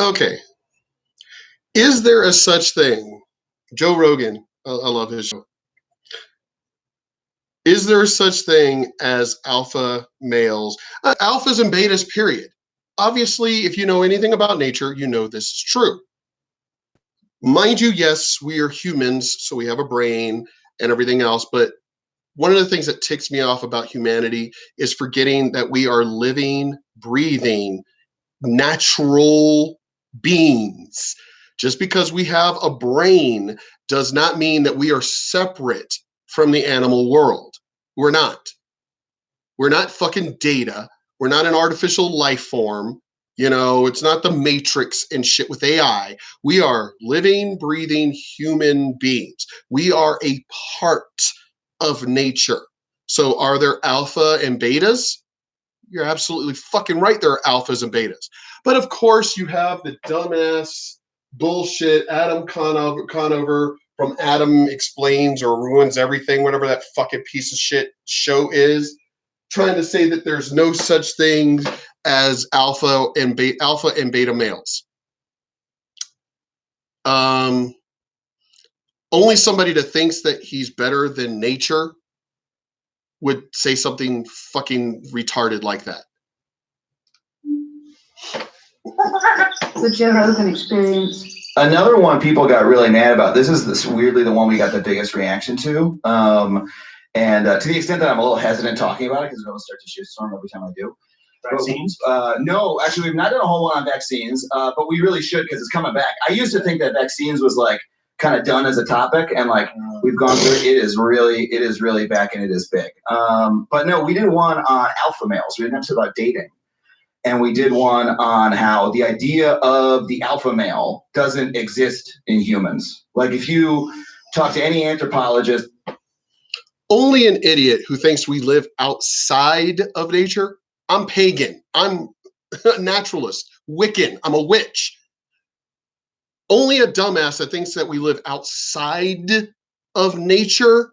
Okay. Is there a such thing? Joe Rogan, I love his show. Is there such thing as alpha males? Alphas and betas, period. Obviously, if you know anything about nature, you know this is true. Mind you, yes, we are humans, so we have a brain and everything else, but one of the things that ticks me off about humanity is forgetting that we are living, breathing, natural beings. Just because we have a brain does not mean that we are separate from the animal world. We're not. We're not fucking data. We're not an artificial life form. You know, it's not the Matrix and shit with AI. We are living, breathing human beings. We are a part of nature. So are there alpha and betas? You're absolutely fucking right. There are alphas and betas. But of course, you have the dumbass bullshit Adam Conover from Adam Explains or Ruins Everything, whatever that fucking piece of shit show is, trying to say that there's no such thing as alpha and beta males. Only somebody that thinks that he's better than nature would say something fucking retarded like that. The Joe Rogan Experience. Another one people got really mad about. This is weirdly the one we got the biggest reaction to. And to the extent that I'm a little hesitant talking about it because it'll start to shitstorm every time I do. Vaccines? No, actually, we've not done a whole lot on vaccines, but we really should because it's coming back. I used to think that vaccines was like kind of done as a topic, and like we've gone through it. It is really back, and it is big. But no, we did one on alpha males. We did an episode about dating. And we did one on how the idea of the alpha male doesn't exist in humans. Like if you talk to any anthropologist. Only an idiot who thinks we live outside of nature. I'm pagan. I'm a naturalist. Wiccan. I'm a witch. Only a dumbass that thinks that we live outside of nature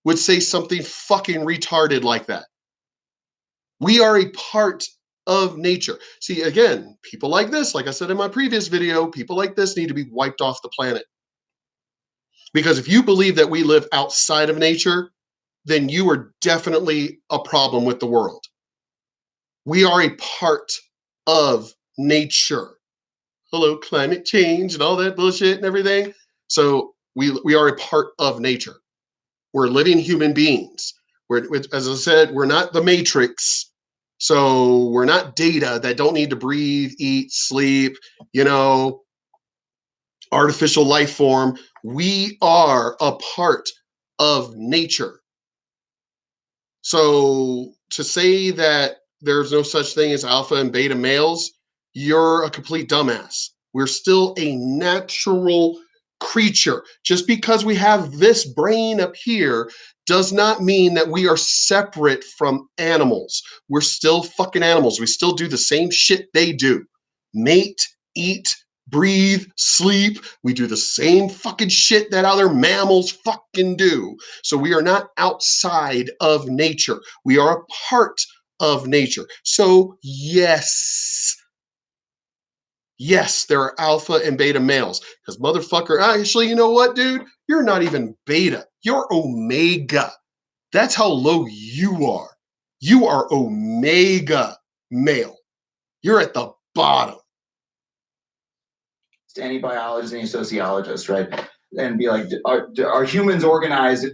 would say something fucking retarded like that. We are a part of nature. See, again, people like this, like I said in my previous video, people like this need to be wiped off the planet. Because if you believe that we live outside of nature, then you are definitely a problem with the world. We are a part of nature. Hello, climate change and all that bullshit and everything. So we are a part of nature. We're living human beings. As I said, we're not the Matrix. So we're not data that don't need to breathe, eat, sleep, artificial life form. We are a part of nature. So to say that there's no such thing as alpha and beta males, you're a complete dumbass. We're still a natural creature. Just because we have this brain up here does not mean that we are separate from animals. We're still fucking animals. We still do the same shit they do. Mate, eat, breathe, sleep. We do the same fucking shit that other mammals fucking do. So we are not outside of nature. We are a part of nature. So yes, there are alpha and beta males. Because motherfucker, actually, you know what, dude? You're not even beta. You're omega. That's how low you are. You are omega male. You're at the bottom. To any biologist, any sociologist, right? And be like, are humans organized?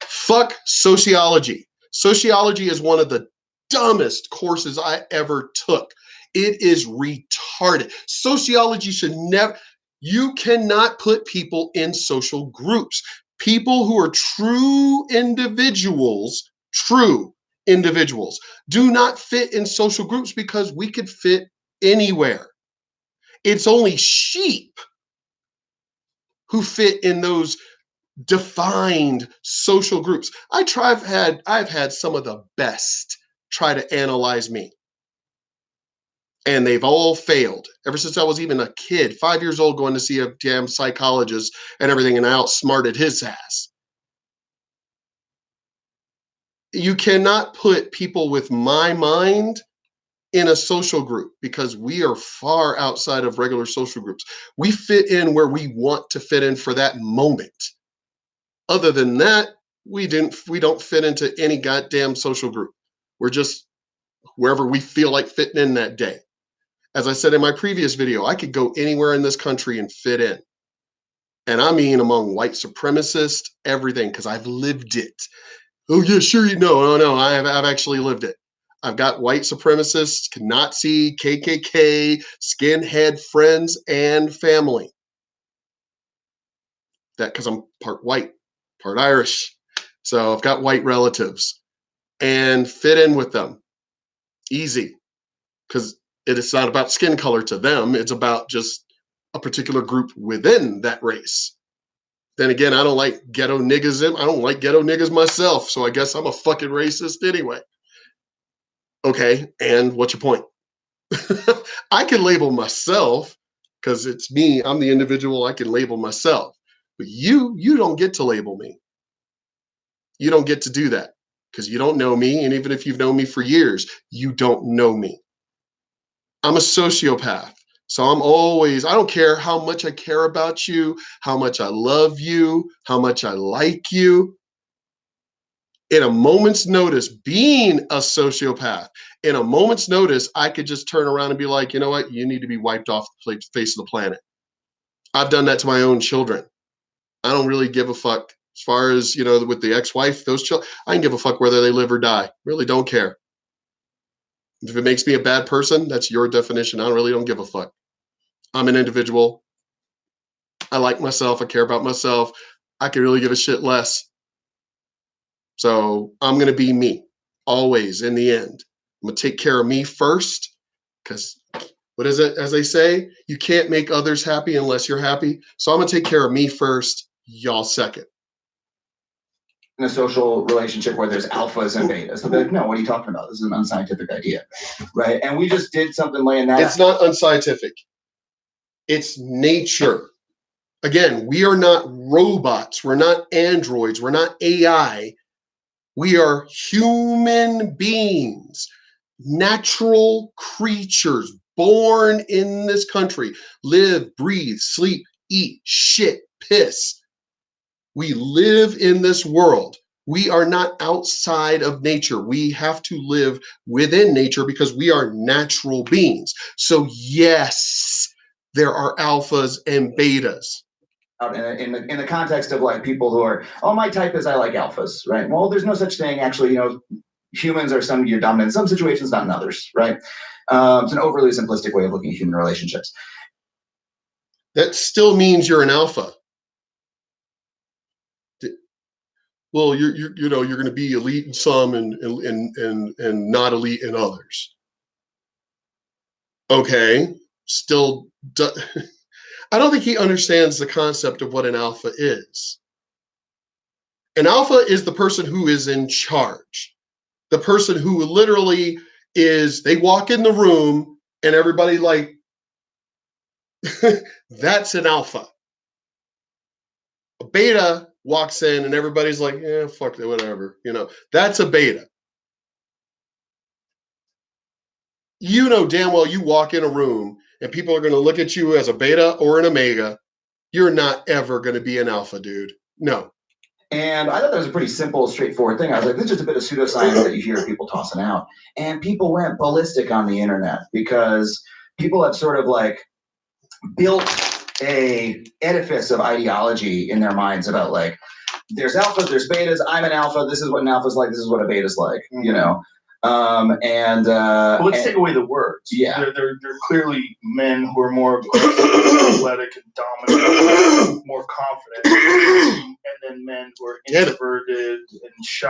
Fuck sociology. Sociology is one of the dumbest courses I ever took. It is retarded. Sociology should never, you cannot put people in social groups. People who are true individuals do not fit in social groups because we could fit anywhere. It's only sheep who fit in those defined social groups. I've had some of the best try to analyze me. And they've all failed ever since I was even a kid, 5 years old, going to see a damn psychologist and everything, and I outsmarted his ass. You cannot put people with my mind in a social group because we are far outside of regular social groups. We fit in where we want to fit in for that moment. Other than that, we don't fit into any goddamn social group. We're just wherever we feel like fitting in that day. As I said in my previous video, I could go anywhere in this country and fit in. And I mean among white supremacists, everything, because I've lived it. Oh yeah, sure you know. No, I've actually lived it. I've got white supremacists, Nazi, KKK, skinhead friends and family. That because I'm part white, part Irish. So I've got white relatives and fit in with them. Easy. Because it is not about skin color to them. It's about just a particular group within that race. Then again, I don't like ghetto niggas. I don't like ghetto niggas myself. So I guess I'm a fucking racist anyway. Okay, and what's your point? I can label myself because it's me. I'm the individual. I can label myself. But you don't get to label me. You don't get to do that because you don't know me. And even if you've known me for years, you don't know me. I'm a sociopath. So I'm always, I don't care how much I care about you, how much I love you, how much I like you. In a moment's notice, being a sociopath, in a moment's notice, I could just turn around and be like, you know what? You need to be wiped off the face of the planet. I've done that to my own children. I don't really give a fuck. As far as, you know, with the ex-wife, those children, I can give a fuck whether they live or die. Really don't care. If it makes me a bad person, that's your definition. I really don't give a fuck. I'm an individual. I like myself. I care about myself. I could really give a shit less. So I'm going to be me always in the end. I'm going to take care of me first because what is it? As they say, you can't make others happy unless you're happy. So I'm going to take care of me first, y'all second. In a social relationship where there's alphas and betas, they'll be like, no, what are you talking about? This is an unscientific idea, right? And we just did something laying that. It's not unscientific. It's nature. Again, we are not robots. We're not androids. We're not AI. We are human beings, natural creatures born in this country, live, breathe, sleep, eat, shit, piss. We live in this world. We are not outside of nature. We have to live within nature because we are natural beings. So yes, there are alphas and betas. In the context of like people who are, oh, my type is I like alphas, right? Well, there's no such thing. Actually, you know, humans are some you're dominant in some situations, not in others, right? It's an overly simplistic way of looking at human relationships. That still means you're an alpha. Well, you're going to be elite in some and not elite in others. Okay, still. I don't think he understands the concept of what an alpha is. An alpha is the person who is in charge. The person who literally is, they walk in the room and everybody like, that's an alpha. A beta walks in and everybody's like, yeah, fuck it, whatever. You know, that's a beta. You know damn well you walk in a room and people are going to look at you as a beta or an omega. You're not ever going to be an alpha, dude. No. And I thought that was a pretty simple, straightforward thing. I was like, this is just a bit of pseudoscience that you hear people tossing out. And people went ballistic on the internet because people have sort of like built a edifice of ideology in their minds about like, there's alphas, there's betas, I'm an alpha, this is what an alpha's like, this is what a beta's like, you know? Well, let's take away the words. Yeah. They're clearly men who are more athletic and dominant, more confident, and then men who are introverted and shy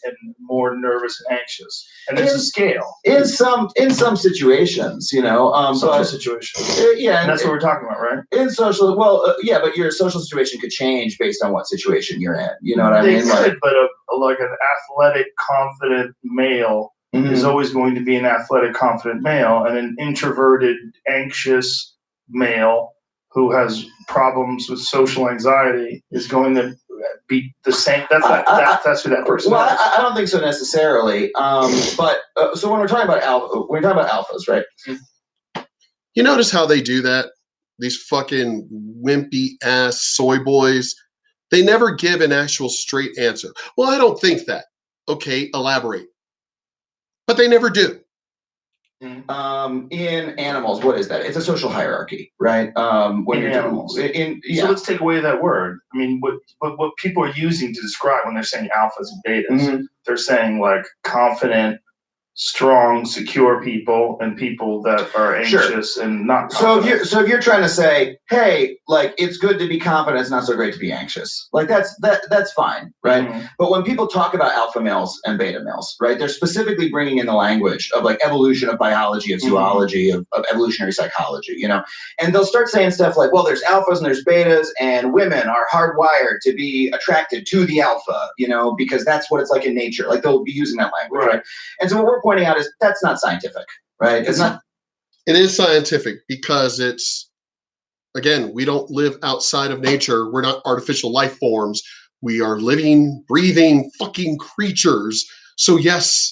and more nervous and anxious. And there's a scale. In some situations, you know. Social situations. Yeah. And that's what we're talking about, right? In social, well, yeah, but your social situation could change based on what situation you're in. You know what I mean? They could, but like an athletic, confident male is always going to be an athletic, confident male, and an introverted, anxious male who has problems with social anxiety is going to be the same. That's who that person well, is. I don't think so necessarily. But so when we're talking about alphas, right? You notice how they do that? These fucking wimpy ass soy boys. They never give an actual straight answer. Well, I don't think that. Okay, elaborate. But they never do. In animals, what is that? It's a social hierarchy, right? In animals. So let's take away that word. I mean, what people are using to describe when they're saying alphas and betas, they're saying like confident, strong, secure people, and people that are anxious and not confident. So if you're trying to say, hey, like it's good to be confident, it's not so great to be anxious. Like that's fine, right? But when people talk about alpha males and beta males, right, they're specifically bringing in the language of like evolution, of biology, of zoology, of evolutionary psychology, you know, and they'll start saying stuff like, well, there's alphas and there's betas, and women are hardwired to be attracted to the alpha, you know, because that's what it's like in nature. Like they'll be using that language, right? And so what we're pointing out is that's not scientific, right? It's not. It is scientific because it's, again, we don't live outside of nature. We're not artificial life forms. We are living, breathing fucking creatures. So yes,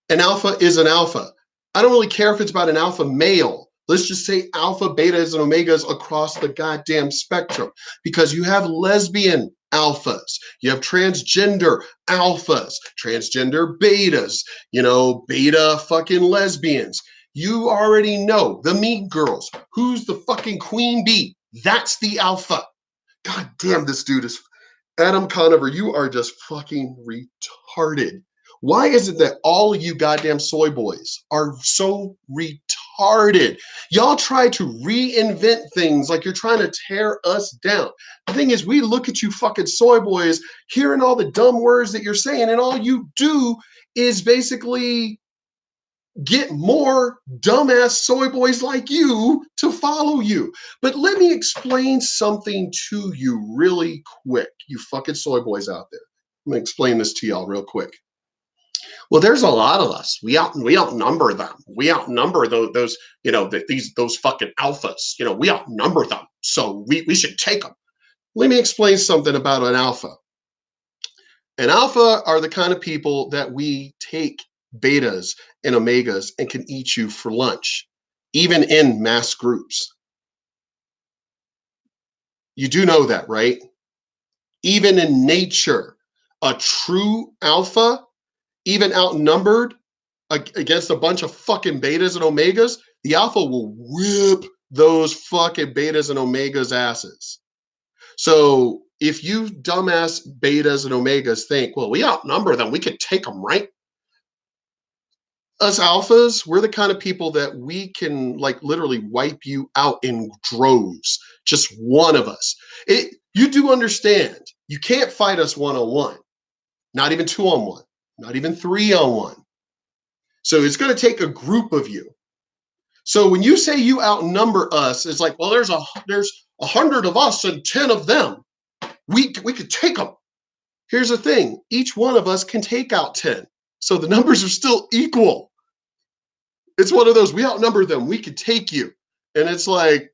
an alpha is an alpha. I don't really care if it's about an alpha male. Let's just say alpha, betas, and omegas across the goddamn spectrum, because you have lesbian alphas, you have transgender alphas, transgender betas, you know, beta fucking lesbians. You already know the Mean Girls. Who's the fucking queen bee? That's the alpha. God damn, this dude is Adam Conover. You are just fucking retarded. Why is it that all of you goddamn soy boys are so retarded? Y'all try to reinvent things like you're trying to tear us down. The thing is, we look at you fucking soy boys, hearing all the dumb words that you're saying, and all you do is basically get more dumbass soy boys like you to follow you. But let me explain something to you really quick, you fucking soy boys out there. I'm gonna explain this to y'all real quick. Well, there's a lot of us. We outnumber them. We outnumber those you know, those fucking alphas. You know, we outnumber them. So we should take them. Let me explain something about an alpha. An alpha are the kind of people that we take betas and omegas and can eat you for lunch, even in mass groups. You do know that, right? Even in nature, a true alpha, even outnumbered against a bunch of fucking betas and omegas, the alpha will whip those fucking betas and omegas asses. So if you dumbass betas and omegas think, well, we outnumber them, we could take them, right? Us alphas, we're the kind of people that we can like literally wipe you out in droves. Just one of us. You do understand, you can't fight us one-on-one, not even two-on-one, not even three-on-one. So it's going to take a group of you. So when you say you outnumber us, it's like, well, there's 100 of us and 10 of them. We could take them. Here's the thing. Each one of us can take out 10. So the numbers are still equal. It's one of those, we outnumber them. We could take you. And it's like,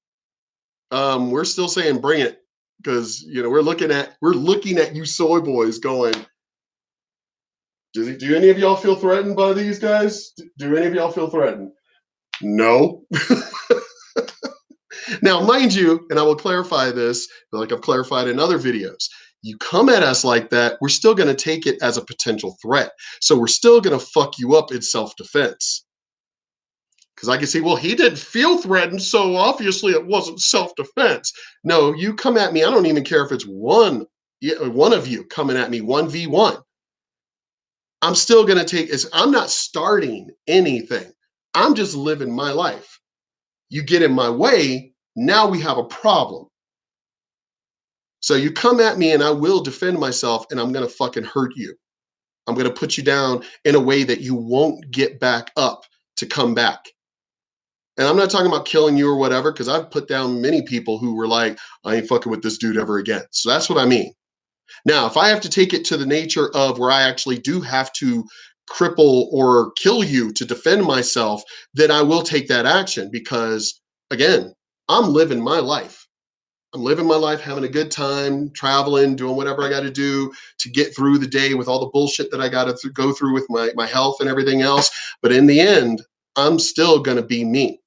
we're still saying bring it. Because, you know, we're looking at you soy boys going, do any of y'all feel threatened by these guys? Do any of y'all feel threatened? No. Now, mind you, and I will clarify this, like I've clarified in other videos, you come at us like that, we're still going to take it as a potential threat. So we're still going to fuck you up in self-defense. Because I can see, well, he didn't feel threatened, so obviously it wasn't self-defense. No, you come at me, I don't even care if it's one of you coming at me 1v1. I'm still going to take it. I'm not starting anything. I'm just living my life. You get in my way, now we have a problem. So you come at me and I will defend myself and I'm going to fucking hurt you. I'm going to put you down in a way that you won't get back up to come back. And I'm not talking about killing you or whatever, because I've put down many people who were like, I ain't fucking with this dude ever again. So that's what I mean. Now, if I have to take it to the nature of where I actually do have to cripple or kill you to defend myself, then I will take that action because, again, I'm living my life. I'm living my life, having a good time, traveling, doing whatever I got to do to get through the day with all the bullshit that I got to go through with my health and everything else. But in the end, I'm still going to be me.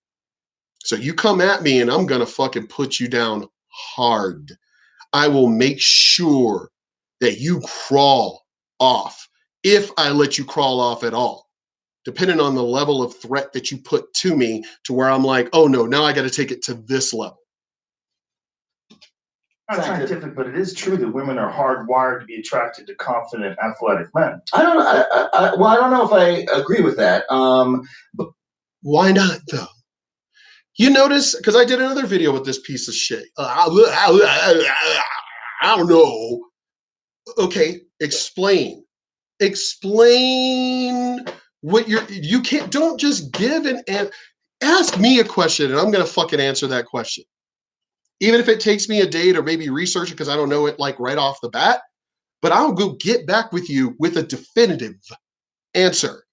So you come at me and I'm going to fucking put you down hard. I will make sure that you crawl off, if I let you crawl off at all, depending on the level of threat that you put to me, to where I'm like, oh no, now I got to take it to this level. Not scientific, but it is true that women are hardwired to be attracted to confident, athletic men. I don't know. Well, I don't know if I agree with that. But why not though? You notice, because I did another video with this piece of shit. I don't know. Okay, explain what you can't, don't just give and ask me a question and I'm gonna fucking answer that question. Even if it takes me a day to maybe research it because I don't know it like right off the bat, but I'll go get back with you with a definitive answer.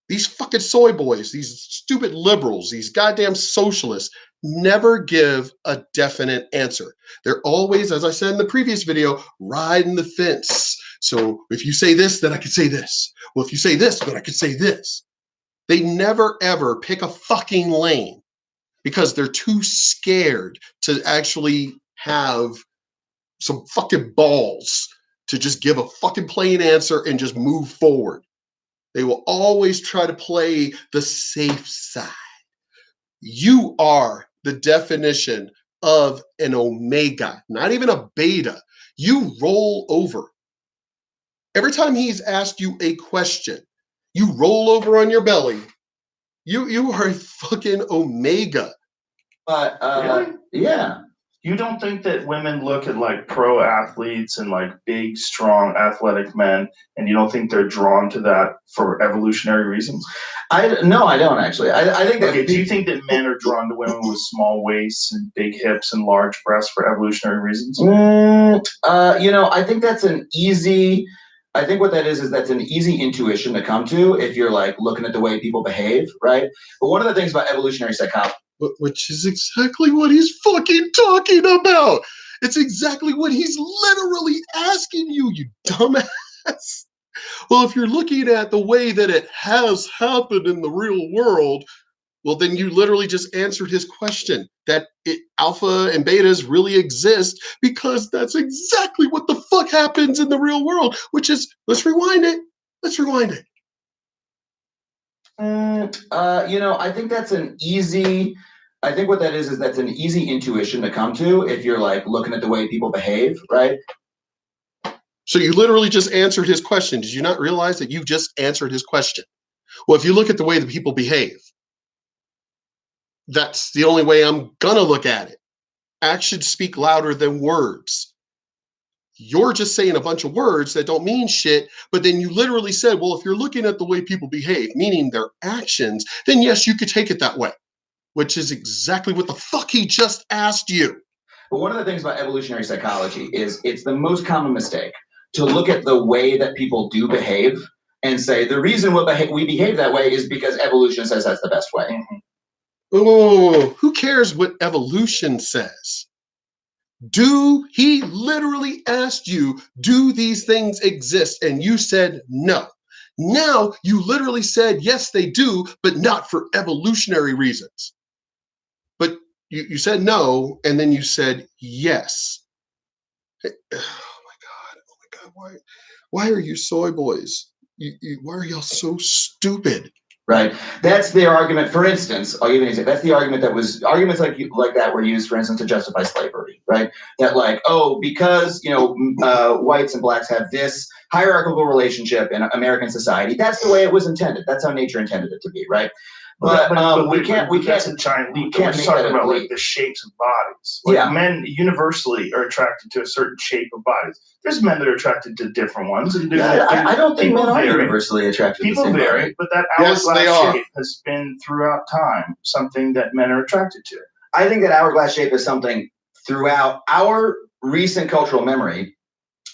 These fucking soy boys, these stupid liberals, these goddamn socialists never give a definite answer. They're always, as I said in the previous video, riding the fence. So if you say this, then I could say this. Well, if you say this, then I could say this. They never ever pick a fucking lane because they're too scared to actually have some fucking balls to just give a fucking plain answer and just move forward. They will always try to play the safe side. You are the definition of an omega, not even a beta. You roll over. Every time he's asked you a question, you roll over on your belly. You are a fucking omega. But Really? yeah. You don't think that women look at like pro athletes and like big, strong, athletic men, and you don't think they're drawn to that for evolutionary reasons? No, I don't actually. I think that. Okay, do you think that men are drawn to women with small waists and big hips and large breasts for evolutionary reasons? I think that's an easy. I think what that is that's an easy intuition to come to if you're like looking at the way people behave, right? But one of the things about evolutionary psychology, which is exactly what he's fucking talking about. It's exactly what he's literally asking you, you dumbass. Well, if you're looking at the way that it has happened in the real world, well, then you literally just answered his question that alpha and betas really exist because that's exactly what the fuck happens in the real world, which is, let's rewind it. Let's rewind it. I think that's an easy. I think what that is that's an easy intuition to come to if you're like looking at the way people behave, right? So you literally just answered his question. Did you not realize that you just answered his question? Well, if you look at the way that people behave, that's the only way I'm gonna look at it. Actions speak louder than words. You're just saying a bunch of words that don't mean shit, but then you literally said, well, if you're looking at the way people behave, meaning their actions, then yes, you could take it that way, which is exactly what the fuck he just asked you. But one of the things about evolutionary psychology is it's the most common mistake to look at the way that people do behave and say the reason we behave that way is because evolution says that's the best way. Mm-hmm. Oh, who cares what evolution says? He literally asked you, do these things exist? And you said no. Now you literally said, yes, they do, but not for evolutionary reasons. But you said no, and then you said yes. Oh my God, why are you soy boys? Why are y'all so stupid? Right. That's their argument. For instance, I'll give you an example. That's the argument that was arguments like that were used, for instance, to justify slavery. Right. That like, oh, because whites and blacks have this hierarchical relationship in American society. That's the way it was intended. That's how nature intended it to be. Right. But we can't. That's a giant leap. We're talking about like the shapes of bodies. Like men universally are attracted to a certain shape of bodies. There's men that are attracted to different ones. And I don't think men are universally attracted. People to the same vary, body. but that hourglass shape has been throughout time something that men are attracted to. I think that hourglass shape is something throughout our recent cultural memory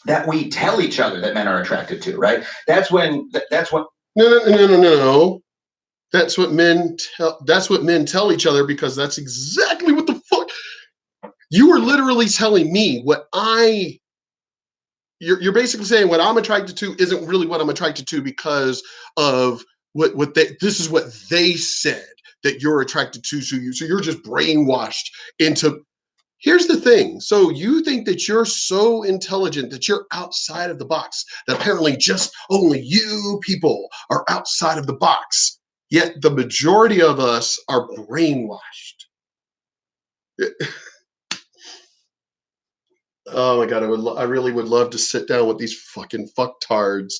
that we tell each other that men are attracted to. Right. That's when. No. That's what men tell each other because that's exactly what the fuck. You are literally telling me what you're basically saying what I'm attracted to isn't really what I'm attracted to because of this is what they said that you're attracted to. So you're just brainwashed into. Here's the thing. So you think that you're so intelligent that you're outside of the box, that apparently just only you people are outside of the box. Yet the majority of us are brainwashed. Oh my God, I really would love to sit down with these fucking fucktards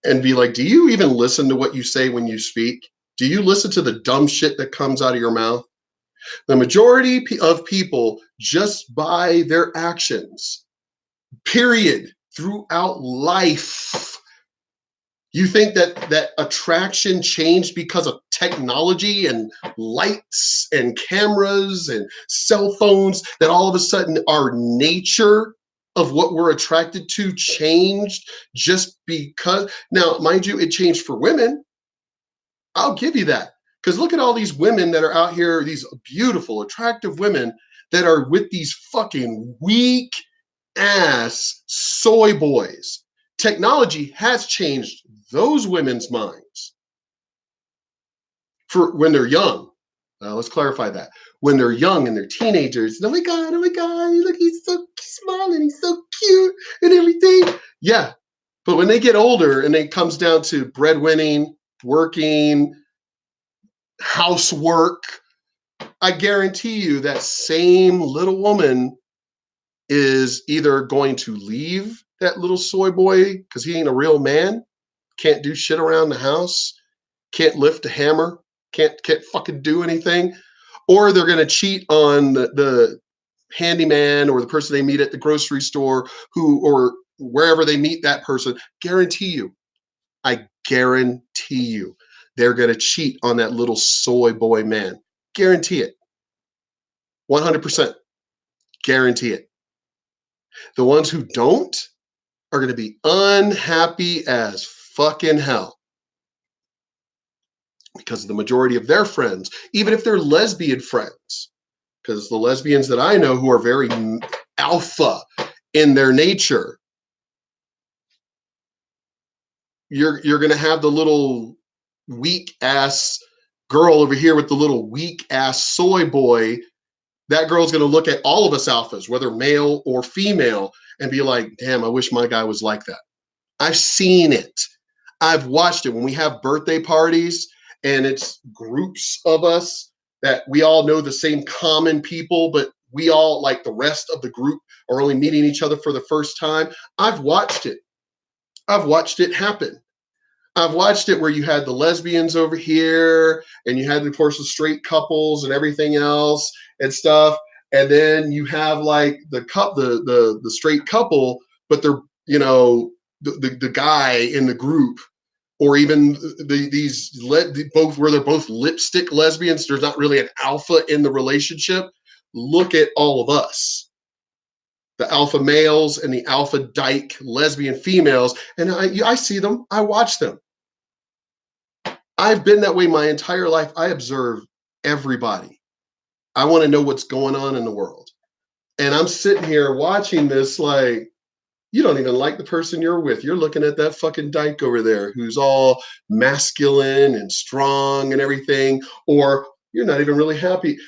and be like, do you even listen to what you say when you speak? Do you listen to the dumb shit that comes out of your mouth? The majority of people, just by their actions, period, throughout life, you think that attraction changed because of technology and lights and cameras and cell phones, that all of a sudden our nature of what we're attracted to changed just because? Now, mind you, it changed for women. I'll give you that. Because look at all these women that are out here, these beautiful, attractive women that are with these fucking weak ass soy boys. Technology has changed those women's minds for when they're young. Let's clarify that. When they're young and they're teenagers, oh my God, look, he's so smiling, he's so cute and everything. Yeah. But when they get older and it comes down to breadwinning, working, housework, I guarantee you that same little woman is either going to leave that little soy boy because he ain't a real man, can't do shit around the house, can't lift a hammer, can't fucking do anything, or they're going to cheat on the handyman or the person they meet at the grocery store, who, or wherever they meet that person. I guarantee you they're going to cheat on that little soy boy man. Guarantee it. 100%. Guarantee it. The ones who don't are going to be unhappy as fucking hell because the majority of their friends, even if they're lesbian friends, because the lesbians that I know who are very alpha in their nature, you're going to have the little weak ass girl over here with the little weak ass soy boy. That girl's going to look at all of us alphas, whether male or female, and be like, damn, I wish my guy was like that. I've seen it. I've watched it when we have birthday parties and it's groups of us that we all know the same common people, but we all, like the rest of the group, are only meeting each other for the first time. I've watched it. I've watched it happen. I've watched it where you had the lesbians over here and you had, of course, the straight couples and everything else and stuff. And then you have like the straight couple, but they're, you know, the guy in the group, or even both where they're both lipstick lesbians. There's not really an alpha in the relationship. Look at all of us, the alpha males and the alpha dyke lesbian females, and I see them. I watch them. I've been that way my entire life. I observe everybody. I want to know what's going on in the world. And I'm sitting here watching this like, you don't even like the person you're with. You're looking at that fucking dyke over there who's all masculine and strong and everything, or you're not even really happy.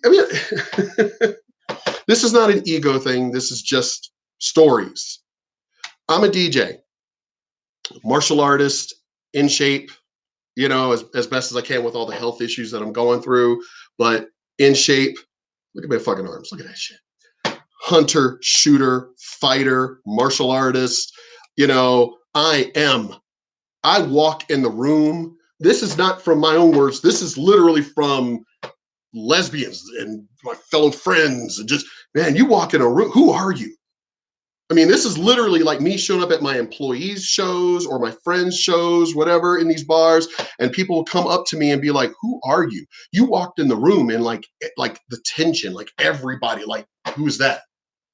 I mean, this is not an ego thing. This is just stories. I'm a DJ, martial artist, in shape, you know, as best as I can with all the health issues that I'm going through, but in shape. Look at my fucking arms. Look at that shit. Hunter, shooter, fighter, martial artist. You know, I walk in the room. This is not from my own words. This is literally from lesbians and my fellow friends. And just, man, you walk in a room. Who are you? I mean, this is literally like me showing up at my employees' shows or my friends' shows, whatever, in these bars, and people will come up to me and be like, who are you? You walked in the room and like the tension, like everybody, like, who's that?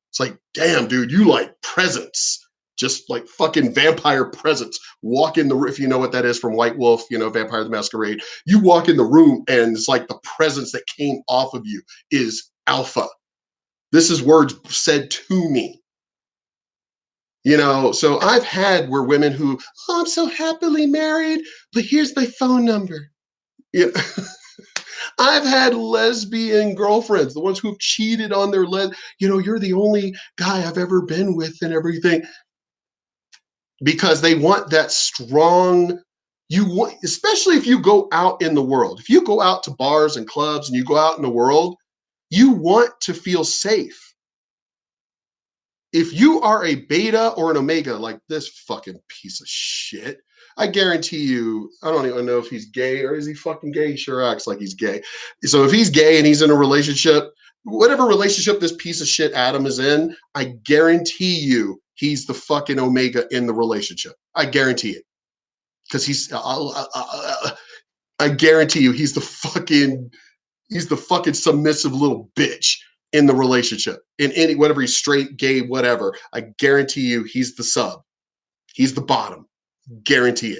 It's like, damn, dude, you like presence, just like fucking vampire presence. Walk in the room, if you know what that is from White Wolf, you know, Vampire the Masquerade. You walk in the room and it's like the presence that came off of you is alpha. This is words said to me. You know, so I've had where women who, oh, I'm so happily married, but here's my phone number. You know, I've had lesbian girlfriends, the ones who've cheated on their you know, you're the only guy I've ever been with and everything, because they want that strong, you want, especially if you go out in the world, if you go out to bars and clubs and you go out in the world, you want to feel safe. If you are a beta or an omega, like this fucking piece of shit, I guarantee you, I don't even know if he's gay or is he fucking gay? He sure acts like he's gay. So if he's gay and he's in a relationship, whatever relationship this piece of shit Adam is in, I guarantee you he's the fucking omega in the relationship. I guarantee it. Because I guarantee you he's the fucking submissive little bitch in the relationship, in any, whatever, he's straight, gay, whatever. I guarantee you he's the sub. He's the bottom. Guarantee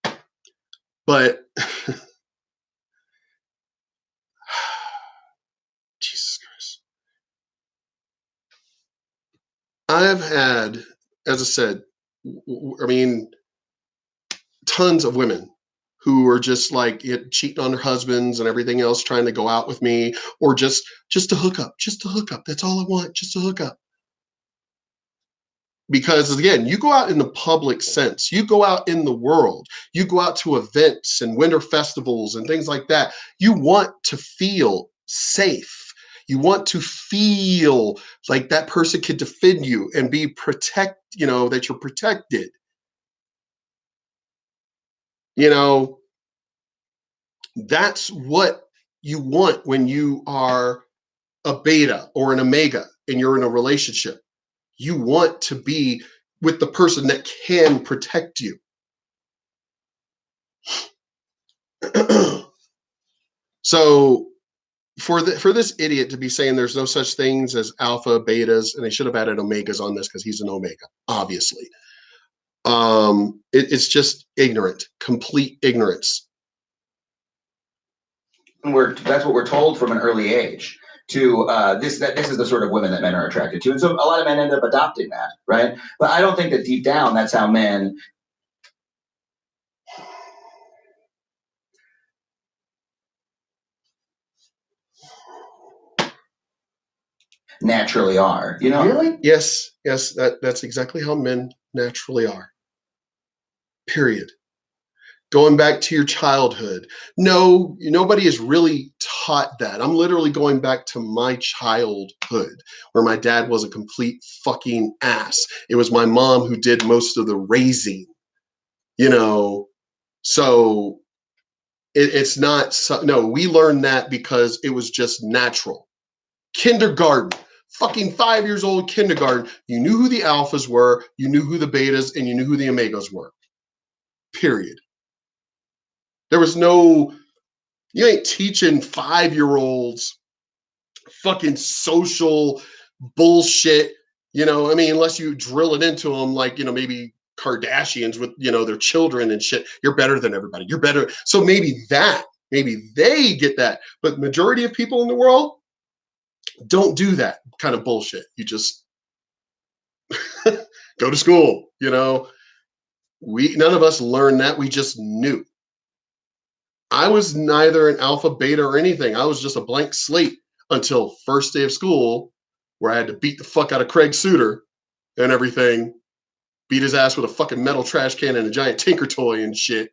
it. But Jesus Christ. I've had, as I said, I mean, tons of women who are just like cheating on their husbands and everything else, trying to go out with me, or just to hook up, That's all I want, just to hook up. Because again, you go out in the public sense, you go out in the world, you go out to events and winter festivals and things like that. You want to feel safe. You want to feel like that person can defend you and be you know, that you're protected. You know, that's what you want when you are a beta or an omega and you're in a relationship. You want to be with the person that can protect you. So for this idiot to be saying there's no such things as alpha, betas, and they should have added omegas on this because he's an omega, obviously. It's just ignorant, complete ignorance. That's what we're told from an early age. This is the sort of women that men are attracted to, and so a lot of men end up adopting that, right? But I don't think that deep down that's how men naturally are. You know, really? Yes, that's exactly how men naturally are. Period. Going back to your childhood. No, nobody is really taught that. I'm literally going back to my childhood where my dad was a complete fucking ass. It was my mom who did most of the raising, you know. So it's not, no, we learned that because it was just natural. Kindergarten, fucking 5 years old kindergarten, you knew who the alphas were, you knew who the betas, and you knew who the omegas were. Period. There was no, you ain't teaching 5-year-olds fucking social bullshit, you know, I mean, unless you drill it into them like, you know, maybe Kardashians with, you know, their children and shit. You're better than everybody. You're better. So maybe they get that. But majority of people in the world don't do that kind of bullshit. You just go to school, you know. None of us learned that. We just knew. I was neither an alpha, beta, or anything. I was just a blank slate until first day of school, where I had to beat the fuck out of Craig Suter and everything, beat his ass with a fucking metal trash can and a giant Tinker toy and shit.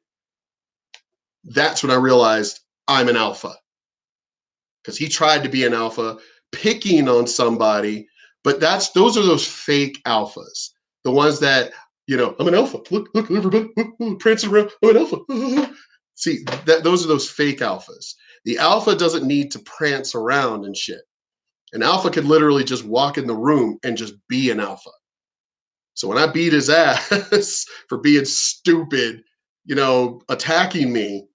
That's when I realized I'm an alpha. Because he tried to be an alpha, picking on somebody, but those are those fake alphas. The ones that, you know, I'm an alpha. Look, everybody, prancing around. I'm an alpha. See, those are those fake alphas. The alpha doesn't need to prance around and shit. An alpha could literally just walk in the room and just be an alpha. So when I beat his ass for being stupid, you know, attacking me,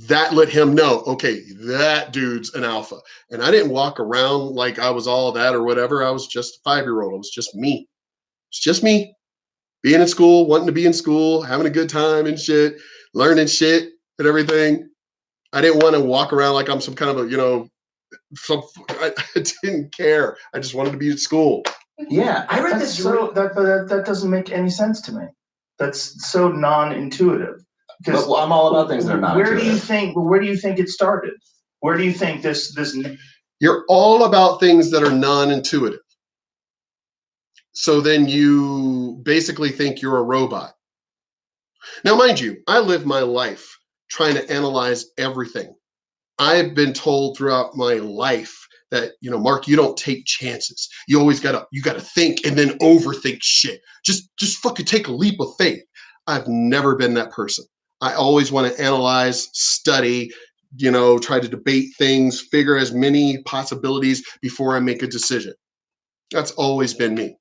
that let him know, okay, that dude's an alpha. And I didn't walk around like I was all that or whatever. I was just a 5-year-old. It was just me. It's just me being in school, wanting to be in school, having a good time and shit, learning shit and everything. I didn't want to walk around like I'm some kind of a, you know, I didn't care. I just wanted to be at school. Yeah, I read That's this. that doesn't make any sense to me. That's so non-intuitive. Because Well, I'm all about things that are Where non-intuitive. do you think it started? Where do you think this? You're all about things that are non-intuitive. So then you basically think you're a robot. Now, mind you, I live my life trying to analyze everything. I've been told throughout my life that, Mark, you don't take chances. You always gotta think and then overthink shit. Just fucking take a leap of faith. I've never been that person. I always want to analyze, study, try to debate things, figure as many possibilities before I make a decision. That's always been me.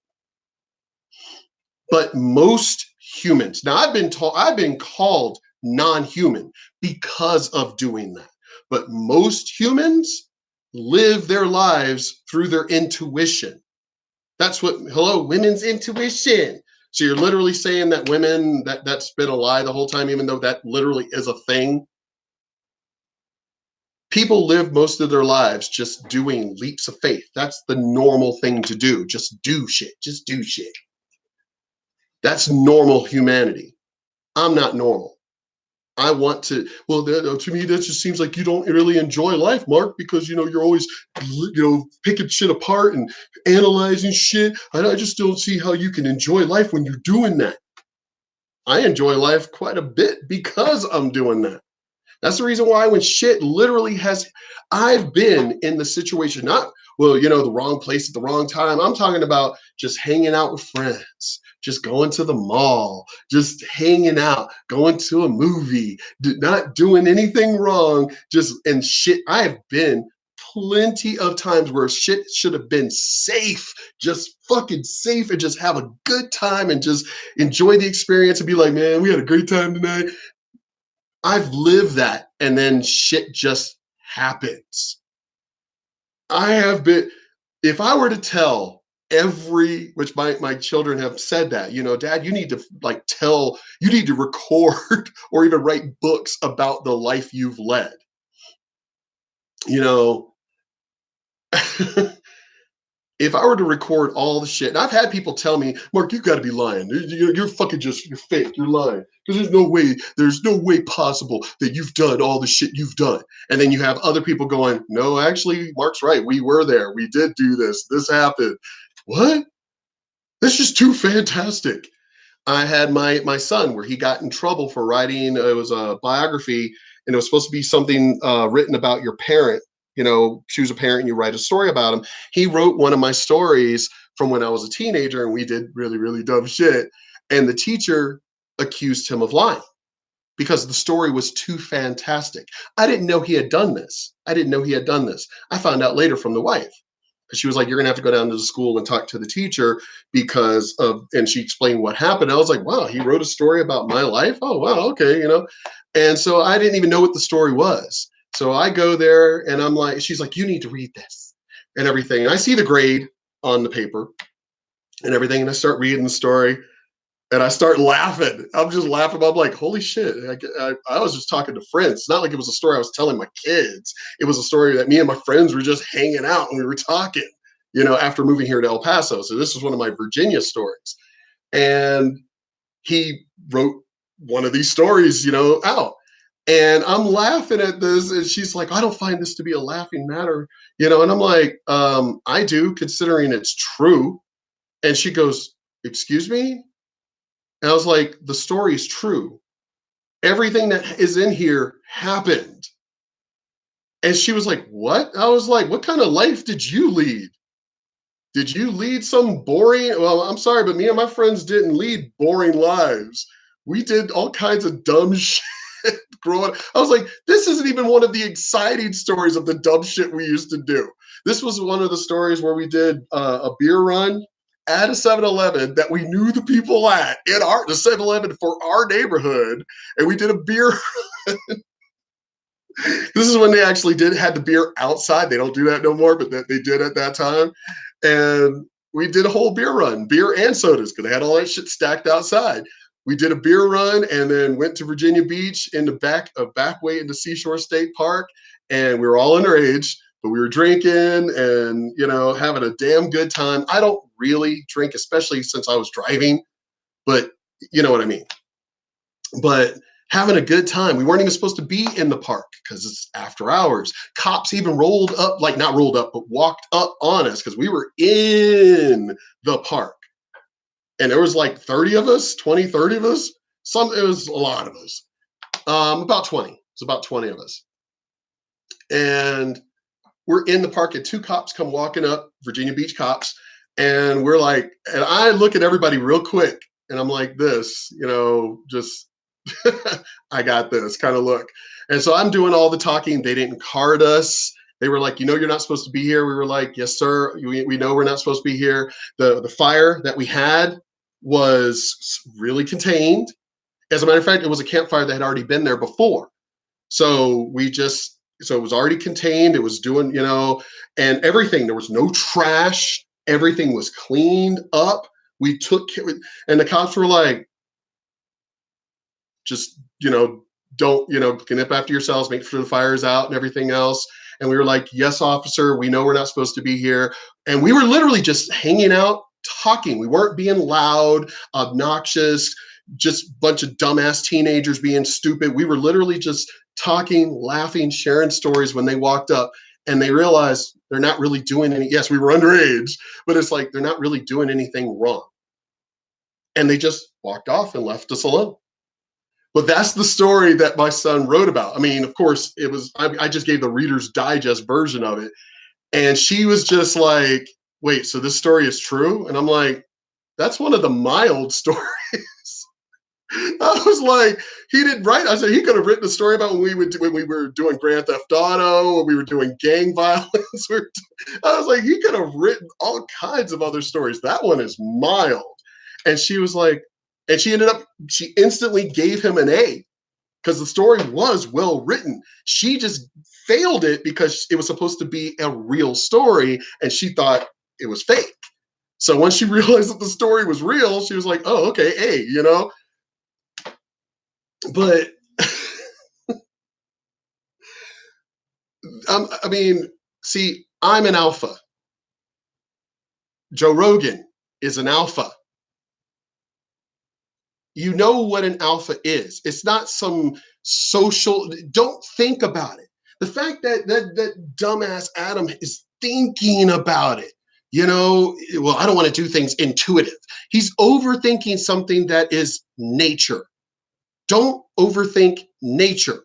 But most humans, now I've been called non-human because of doing that. But most humans live their lives through their intuition. That's women's intuition. So you're literally saying that women, that's been a lie the whole time, even though that literally is a thing. People live most of their lives just doing leaps of faith. That's the normal thing to do. Just do shit. Just do shit. That's normal humanity. I'm not normal. I want to, to me, that just seems like you don't really enjoy life, Mark, because, you're always, picking shit apart and analyzing shit. I just don't see how you can enjoy life when you're doing that. I enjoy life quite a bit because I'm doing that. That's the reason why when shit literally I've been in the situation, not, the wrong place at the wrong time. I'm talking about just hanging out with friends, just going to the mall, just hanging out, going to a movie, not doing anything wrong, and shit. I have been plenty of times where shit should have been safe, just fucking safe, and just have a good time and just enjoy the experience and be like, man, we had a great time tonight. I've lived that, and then shit just happens. I have been, if I were to tell which my children have said that, Dad, you need to you need to record or even write books about the life you've led. If I were to record all the shit, and I've had people tell me, Mark, you got to be lying. You're fucking you're fake. You're lying. Because there's no way possible that you've done all the shit you've done. And then you have other people going, no, actually, Mark's right. We were there. We did do this. This happened. What? That's just too fantastic. I had my son where he got in trouble for writing, it was a biography, and it was supposed to be something written about your parent. Choose a parent and you write a story about him. He wrote one of my stories from when I was a teenager, and we did really, really dumb shit. And the teacher accused him of lying because the story was too fantastic. I didn't know he had done this. I found out later from the wife. She was like, you're going to have to go down to the school and talk to the teacher and she explained what happened. I was like, wow, he wrote a story about my life? Oh, wow, okay, And so I didn't even know what the story was. So I go there and I'm like, she's like, you need to read this and everything. And I see the grade on the paper and everything. And I start reading the story and I start laughing. I'm just laughing. I'm like, holy shit. I was just talking to friends. It's not like it was a story I was telling my kids. It was a story that me and my friends were just hanging out and we were talking, after moving here to El Paso. So this was one of my Virginia stories. And he wrote one of these stories, out. And I'm laughing at this, and she's like, I don't find this to be a laughing matter, and I'm like, I do, considering it's true. And she goes, excuse me? And I was like, the story is true. Everything that is in here happened. And she was like, what? I was like, what kind of life did you lead? Did you lead some boring? Well, I'm sorry, but me and my friends didn't lead boring lives. We did all kinds of dumb shit. Growing, I was like, this isn't even one of the exciting stories of the dumb shit we used to do. This was one of the stories where we did a beer run at a 7-Eleven that we knew the people at in the 7-Eleven for our neighborhood, and we did a beer run. This is when they actually had the beer outside. They don't do that no more, but they did at that time. And we did a whole beer run, beer and sodas, because they had all that shit stacked outside. We did a beer run and then went to Virginia Beach in the back way into Seashore State Park. And we were all underage. but we were drinking and, you know, having a damn good time. I don't really drink, especially since I was driving, but you know what I mean. But having a good time. We weren't even supposed to be in the park because it's after hours. Cops even rolled up, like not rolled up, but walked up on us because we were in the park. And there was like 30 of us, 20, 30 of us. It was a lot of us. About 20. It's about 20 of us. And we're in the park and two cops come walking up, Virginia Beach cops. And we're like, and I look at everybody real quick and I'm like this, you know, just, I got this kind of look. And so I'm doing all the talking. They didn't card us. They were like, you know, you're not supposed to be here. We were like, yes, sir. We know we're not supposed to be here. The fire that we had was really contained. As a matter of fact, it was a campfire that had already been there before. So it was already contained. It was doing, you know, and everything. There was no trash. Everything was cleaned up. We took care, and the cops were like, just, you know, don't, you know, clean up after yourselves, make sure the fire's out and everything else. And we were like, yes, officer, we know we're not supposed to be here. And we were literally just hanging out, talking. We weren't being loud, obnoxious, just a bunch of dumbass teenagers being stupid. We were literally just talking, laughing, sharing stories when they walked up and they realized they're not really doing any, yes, we were underage, but it's like, they're not really doing anything wrong. And they just walked off and left us alone. But that's the story that my son wrote about. I mean, of course, it was, I just gave the Reader's Digest version of it. And she was just like, wait, so this story is true? And I'm like, that's one of the mild stories. I was like, he didn't write. I said, he could have written a story about when we were doing Grand Theft Auto, when we were doing gang violence. I was like, he could have written all kinds of other stories. That one is mild. And she was like, and she instantly gave him an A because the story was well written. She just failed it because it was supposed to be a real story and she thought it was fake. So once she realized that the story was real, she was like, oh, okay, A, you know? But I mean, see, I'm an alpha. Joe Rogan is an alpha. You know what an alpha is. It's not some social, don't think about it. The fact that dumbass Adam is thinking about it, you know, well, I don't want to do things intuitive. He's overthinking something that is nature. Don't overthink nature.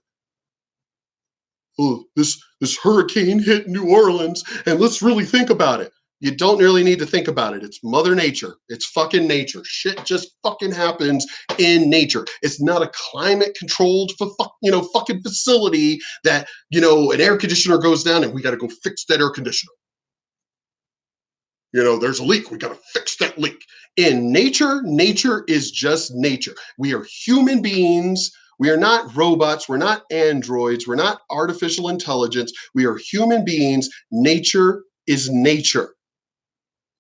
Oh, this hurricane hit New Orleans, and let's really think about it. You don't really need to think about it. It's Mother Nature. It's fucking nature. Shit just fucking happens in nature. It's not a climate controlled fucking facility that, you know, an air conditioner goes down and we got to go fix that air conditioner. You know, there's a leak. We got to fix that leak. In nature, nature is just nature. We are human beings. We are not robots. We're not androids. We're not artificial intelligence. We are human beings. Nature is nature.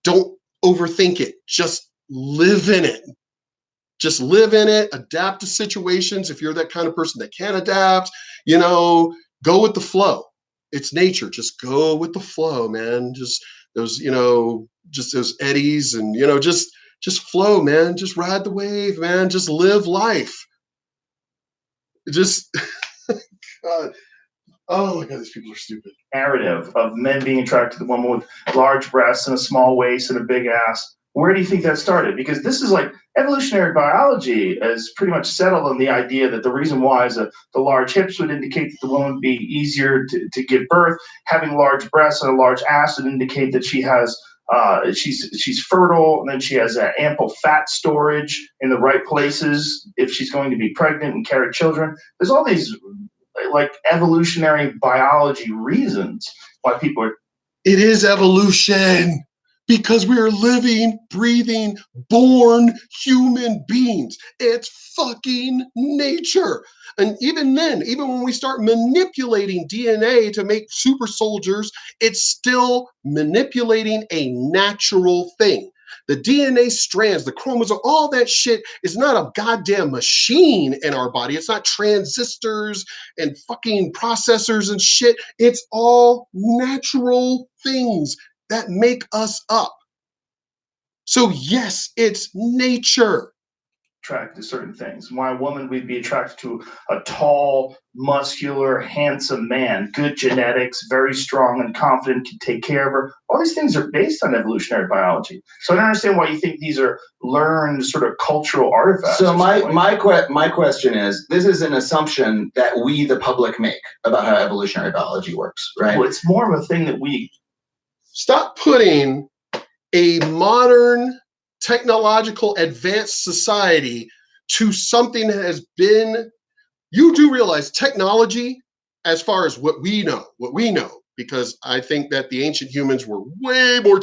Don't overthink it. Just live in it. Just live in it. Adapt to situations. If you're that kind of person that can adapt, you know, go with the flow. It's nature. Just go with the flow, man. Just those, you know, just those eddies and, you know, just flow, man. Just ride the wave, man. Just live life. Just, God. Oh my God, these people are stupid. Narrative of men being attracted to the woman with large breasts and a small waist and a big ass. Where do you think that started? Because this is like evolutionary biology is pretty much settled on the idea that the reason why is that the large hips would indicate that the woman would be easier to give birth. Having large breasts and a large ass would indicate that she has she's fertile, and then she has ample fat storage in the right places if she's going to be pregnant and carry children. There's all these like evolutionary biology reasons why people are. It is evolution because we are living, breathing, born human beings. It's fucking nature. And even then, even when we start manipulating DNA to make super soldiers, it's still manipulating a natural thing. the DNA strands, the chromosome, all that shit is not a goddamn machine in our body. It's not transistors and fucking processors and shit. It's all natural things that make us up. So yes, it's nature. Attracted to certain things. Why a woman would be attracted to a tall, muscular, handsome man, good genetics, very strong and confident, can take care of her. All these things are based on evolutionary biology. So I don't understand why you think these are learned sort of cultural artifacts. So my question is, this is an assumption that we, the public, make about how evolutionary biology works, right? Well, it's more of a thing that we Stop putting a modern technological advanced society to something that has been, you do realize technology, as far as what we know, because I think that the ancient humans were way more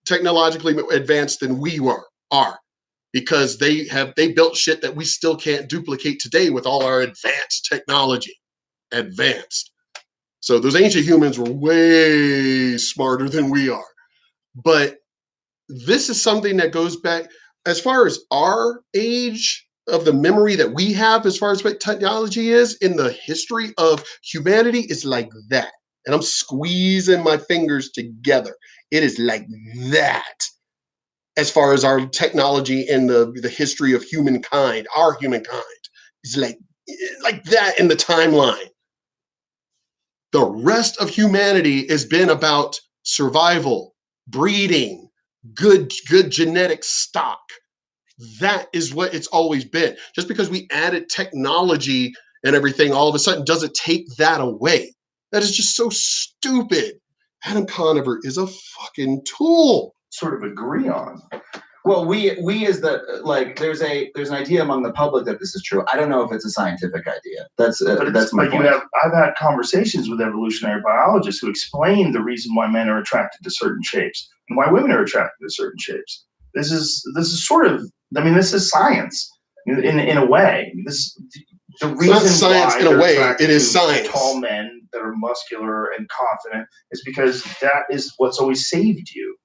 technologically advanced than we are, because they built shit that we still can't duplicate today with all our advanced technology. So those ancient humans were way smarter than we are. But this is something that goes back as far as our age of the memory that we have, as far as what technology is in the history of humanity, is like that. And I'm squeezing my fingers together. It is like that. As far as our technology in the history of humankind, our humankind is like that in the timeline. The rest of humanity has been about survival, breeding, good genetic stock. That is what it's always been. Just because we added technology and everything all of a sudden doesn't take that away. That is just so stupid. Adam Conover is a fucking tool. sort of agree on. Well, we as the, like, there's an idea among the public that this is true. I don't know if it's a scientific idea. That's my point. I've had conversations with evolutionary biologists who explain the reason why men are attracted to certain shapes and why women are attracted to certain shapes. This is sort of, I mean, this is science in a way. The reason it's not science in a way, it is science. Tall men that are muscular and confident is because that is what's always saved you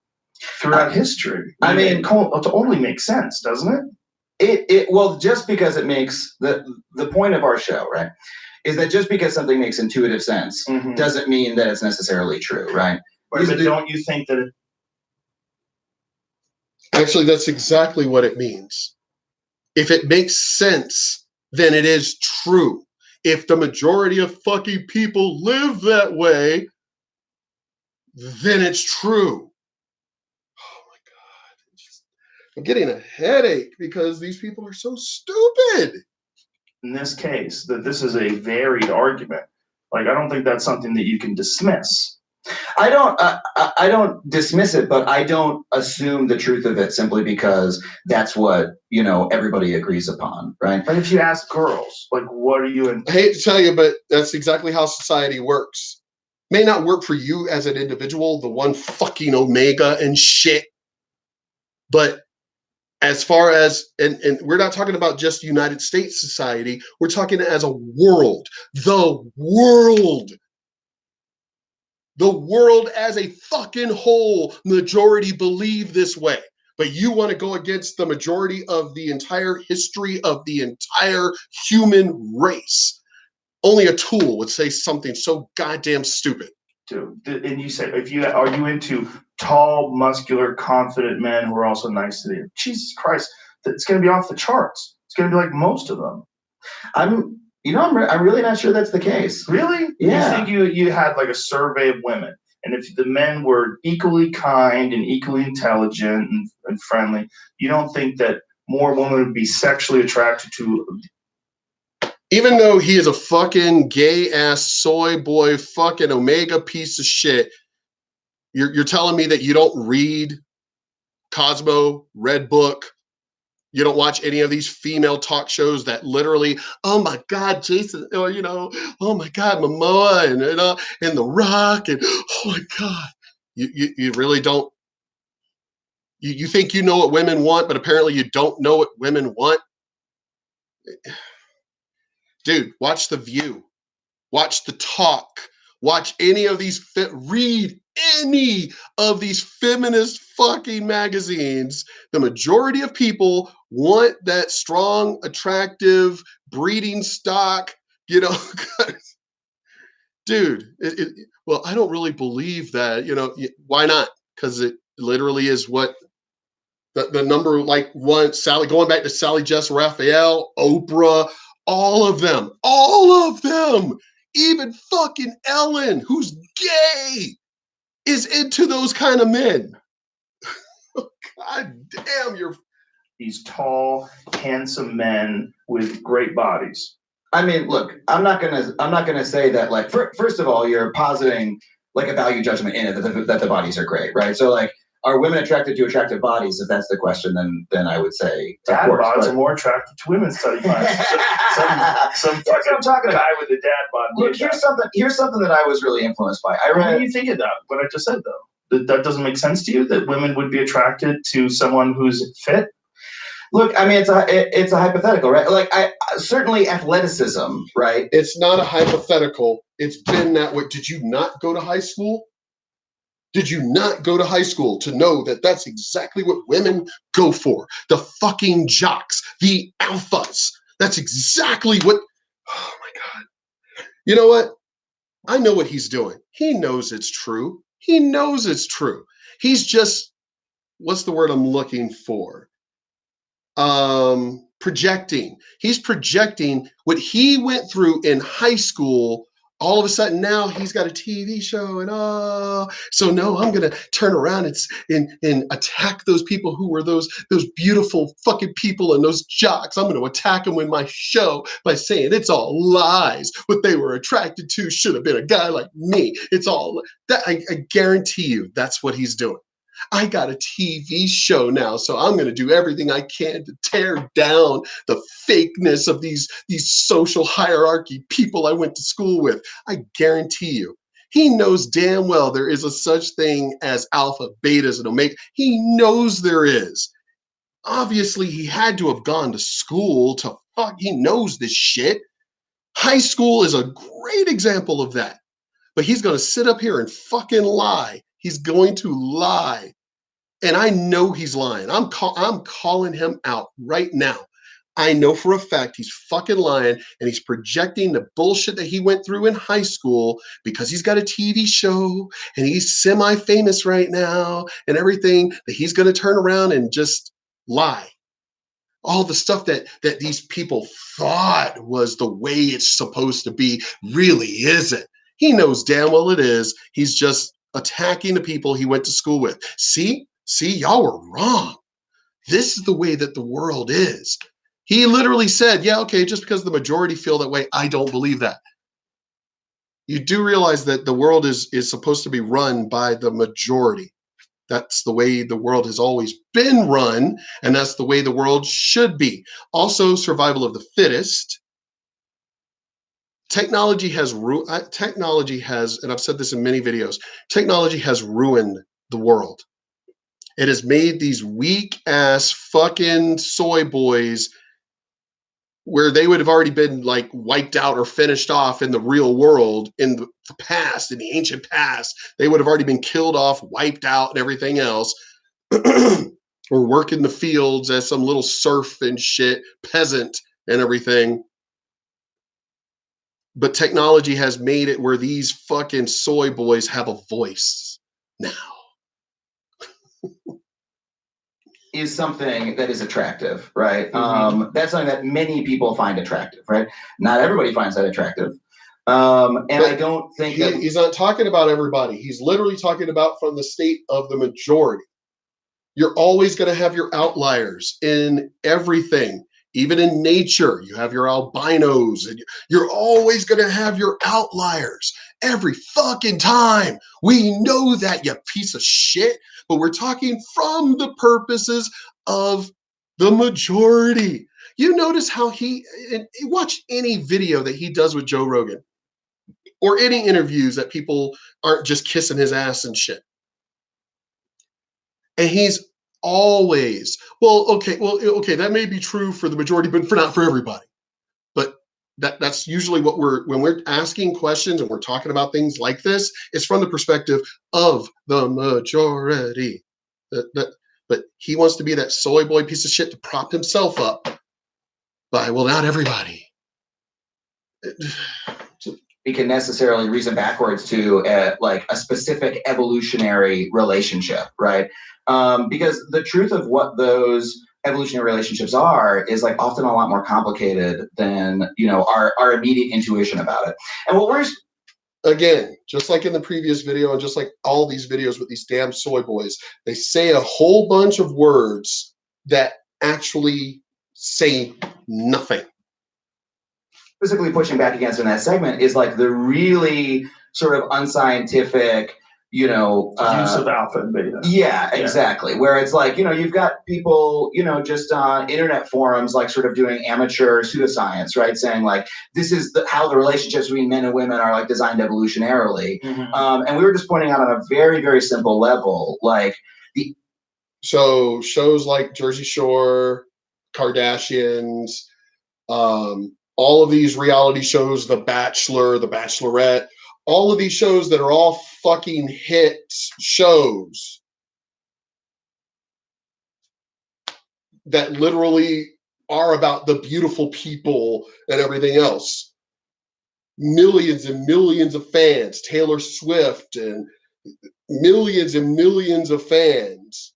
throughout history. I mean, it only makes sense, doesn't it? Well, just because it makes the point of our show, right, is that just because something makes intuitive sense doesn't mean that it's necessarily true, right? But don't you think that it? Actually, that's exactly what it means. If it makes sense, then it is true. If the majority of fucking people live that way, then it's true. Oh my God. I'm getting a headache because these people are so stupid. In this case, that this is a varied argument. Like, I don't think that's something that you can dismiss. I don't dismiss it, but I don't assume the truth of it simply because that's what, everybody agrees upon, right? But if you ask girls, like, what are you in? I hate to tell you, but that's exactly how society works. May not work for you as an individual, the one fucking omega and shit. But as far as, and we're not talking about just United States society, we're talking as a world. The world as a fucking whole, majority believe this way. But you want to go against the majority of the entire history of the entire human race. Only a tool would say something so goddamn stupid. Dude, and you say, are you into tall, muscular, confident men who are also nice to you? Jesus Christ, it's going to be off the charts. It's going to be like most of them. I'm really not sure that's the case. Really? Yeah. You think you had like a survey of women, and if the men were equally kind and equally intelligent and friendly, you don't think that more women would be sexually attracted to? Even though he is a fucking gay ass soy boy, fucking omega piece of shit, you're telling me that you don't read Cosmo, Red Book, you don't watch any of these female talk shows that literally, oh my God, Jason, or oh my God, Momoa and The Rock, and oh my God, you really don't. You think you know what women want, but apparently you don't know what women want. Dude, watch The View, watch The Talk, watch any of these read any of these feminist fucking magazines, the majority of people want that strong, attractive breeding stock, you know. Dude, well, I don't really believe that, you know. Why not? Because it literally is what the number like one, Sally, going back to Sally Jess Raphael, Oprah, all of them, even fucking Ellen, who's gay, is into those kind of men. God damn, you're These tall, handsome men with great bodies. I mean, look, I'm not gonna say that. Like, first of all, you're positing like a value judgment in it that the bodies are great, right? So, like, are women attracted to attractive bodies? If that's the question, then I would say Dad of course, bods but... are more attractive to women. Study some That's what I'm talking about. guy with a dad bod. Look, here's something that I was really influenced by. I What read. do you think of that? What I just said, though, that doesn't make sense to you. That women would be attracted to someone who's fit. Look, I mean, it's a hypothetical, right? Like, I certainly athleticism, right? It's not a hypothetical. It's been that way. Did you not go to high school? Did you not go to high school to know that that's exactly what women go for? The fucking jocks, the alphas. That's exactly what. Oh my God. You know what? I know what he's doing. He knows it's true. He knows it's true. He's just, what's the word I'm looking for? Projecting. He's projecting what he went through in high school. All of a sudden now he's got a TV show, and so no, I'm gonna turn around and attack those people who were those beautiful fucking people and those jocks. I'm gonna attack them in my show by saying it's all lies. What they were attracted to should have been a guy like me. It's all that. I guarantee you that's what he's doing. I got a TV show now, so I'm going to do everything I can to tear down the fakeness of these social hierarchy people I went to school with. I guarantee you. He knows damn well there is a such thing as alpha, betas, and omega. He knows there is. Obviously, he had to have gone to school to fuck. He knows this shit. High school is a great example of that. But he's going to sit up here and fucking lie. He's going to lie. And I know he's lying. I'm calling him out right now. I know for a fact he's fucking lying, and he's projecting the bullshit that he went through in high school because he's got a TV show and he's semi-famous right now and everything, that he's going to turn around and just lie. All the stuff that these people thought was the way it's supposed to be really isn't. He knows damn well it is. He's just attacking the people he went to school with. See, y'all were wrong. This is the way that the world is. He literally said, yeah, okay, just because the majority feel that way, I don't believe that. You do realize that the world is supposed to be run by the majority. That's the way the world has always been run, and that's the way the world should be. Also, survival of the fittest. Technology has, and I've said this in many videos, technology has ruined the world. It has made these weak ass fucking soy boys, where they would have already been like wiped out or finished off in the real world in the past, in the ancient past. They would have already been killed off, wiped out, and everything else, or work in the fields as some little serf and shit, peasant and everything. But technology has made it where these fucking soy boys have a voice now. Is something that is attractive, right? Mm-hmm. That's something that many people find attractive, right? Not everybody finds that attractive. And but I don't think he's not talking about everybody. He's literally talking about from the state of the majority. You're always going to have your outliers in everything. Even in nature, you have your albinos, and you're always going to have your outliers every fucking time. We know that, you piece of shit. But we're talking from the purposes of the majority. You notice how watch any video that he does with Joe Rogan or any interviews that people aren't just kissing his ass and shit. And he's always, okay, that may be true for the majority, but not for everybody. But That's usually what when we're asking questions and we're talking about things like this, it's from the perspective of the majority. But he wants to be that soy boy piece of shit to prop himself up by, well, not everybody. We can necessarily reason backwards to like a specific evolutionary relationship, right? Because the truth of what those evolutionary relationships are is like often a lot more complicated than, you know, our immediate intuition about it. And what we're again, just like in the previous video and just like all these videos with these damn soy boys, they say a whole bunch of words that actually say nothing. Physically pushing back against in that segment is like the really sort of unscientific, you know, use of alpha and beta. Yeah, exactly. Where it's like, you know, you've got people, you know, just on internet forums, like sort of doing amateur pseudoscience, right? Saying like, this is how the relationships between men and women are like designed evolutionarily. And we were just pointing out on a very, very simple level, like so shows like Jersey Shore, Kardashians, all of these reality shows, The Bachelor, The Bachelorette, all of these shows that are all fucking hit shows that literally are about the beautiful people and everything else. Millions and millions of fans, Taylor Swift, and millions of fans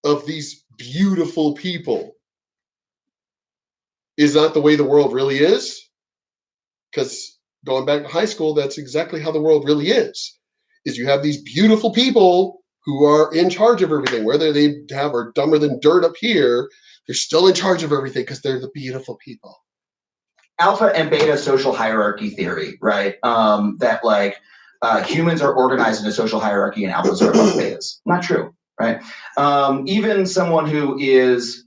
of these beautiful people. Is not the way the world really is, because going back to high school, that's exactly how the world really is you have these beautiful people who are in charge of everything, whether they are dumber than dirt up here, they're still in charge of everything because they're the beautiful people. Alpha and beta social hierarchy theory, right? That like humans are organized in a social hierarchy and alphas are above betas. Not true, right? Even someone who is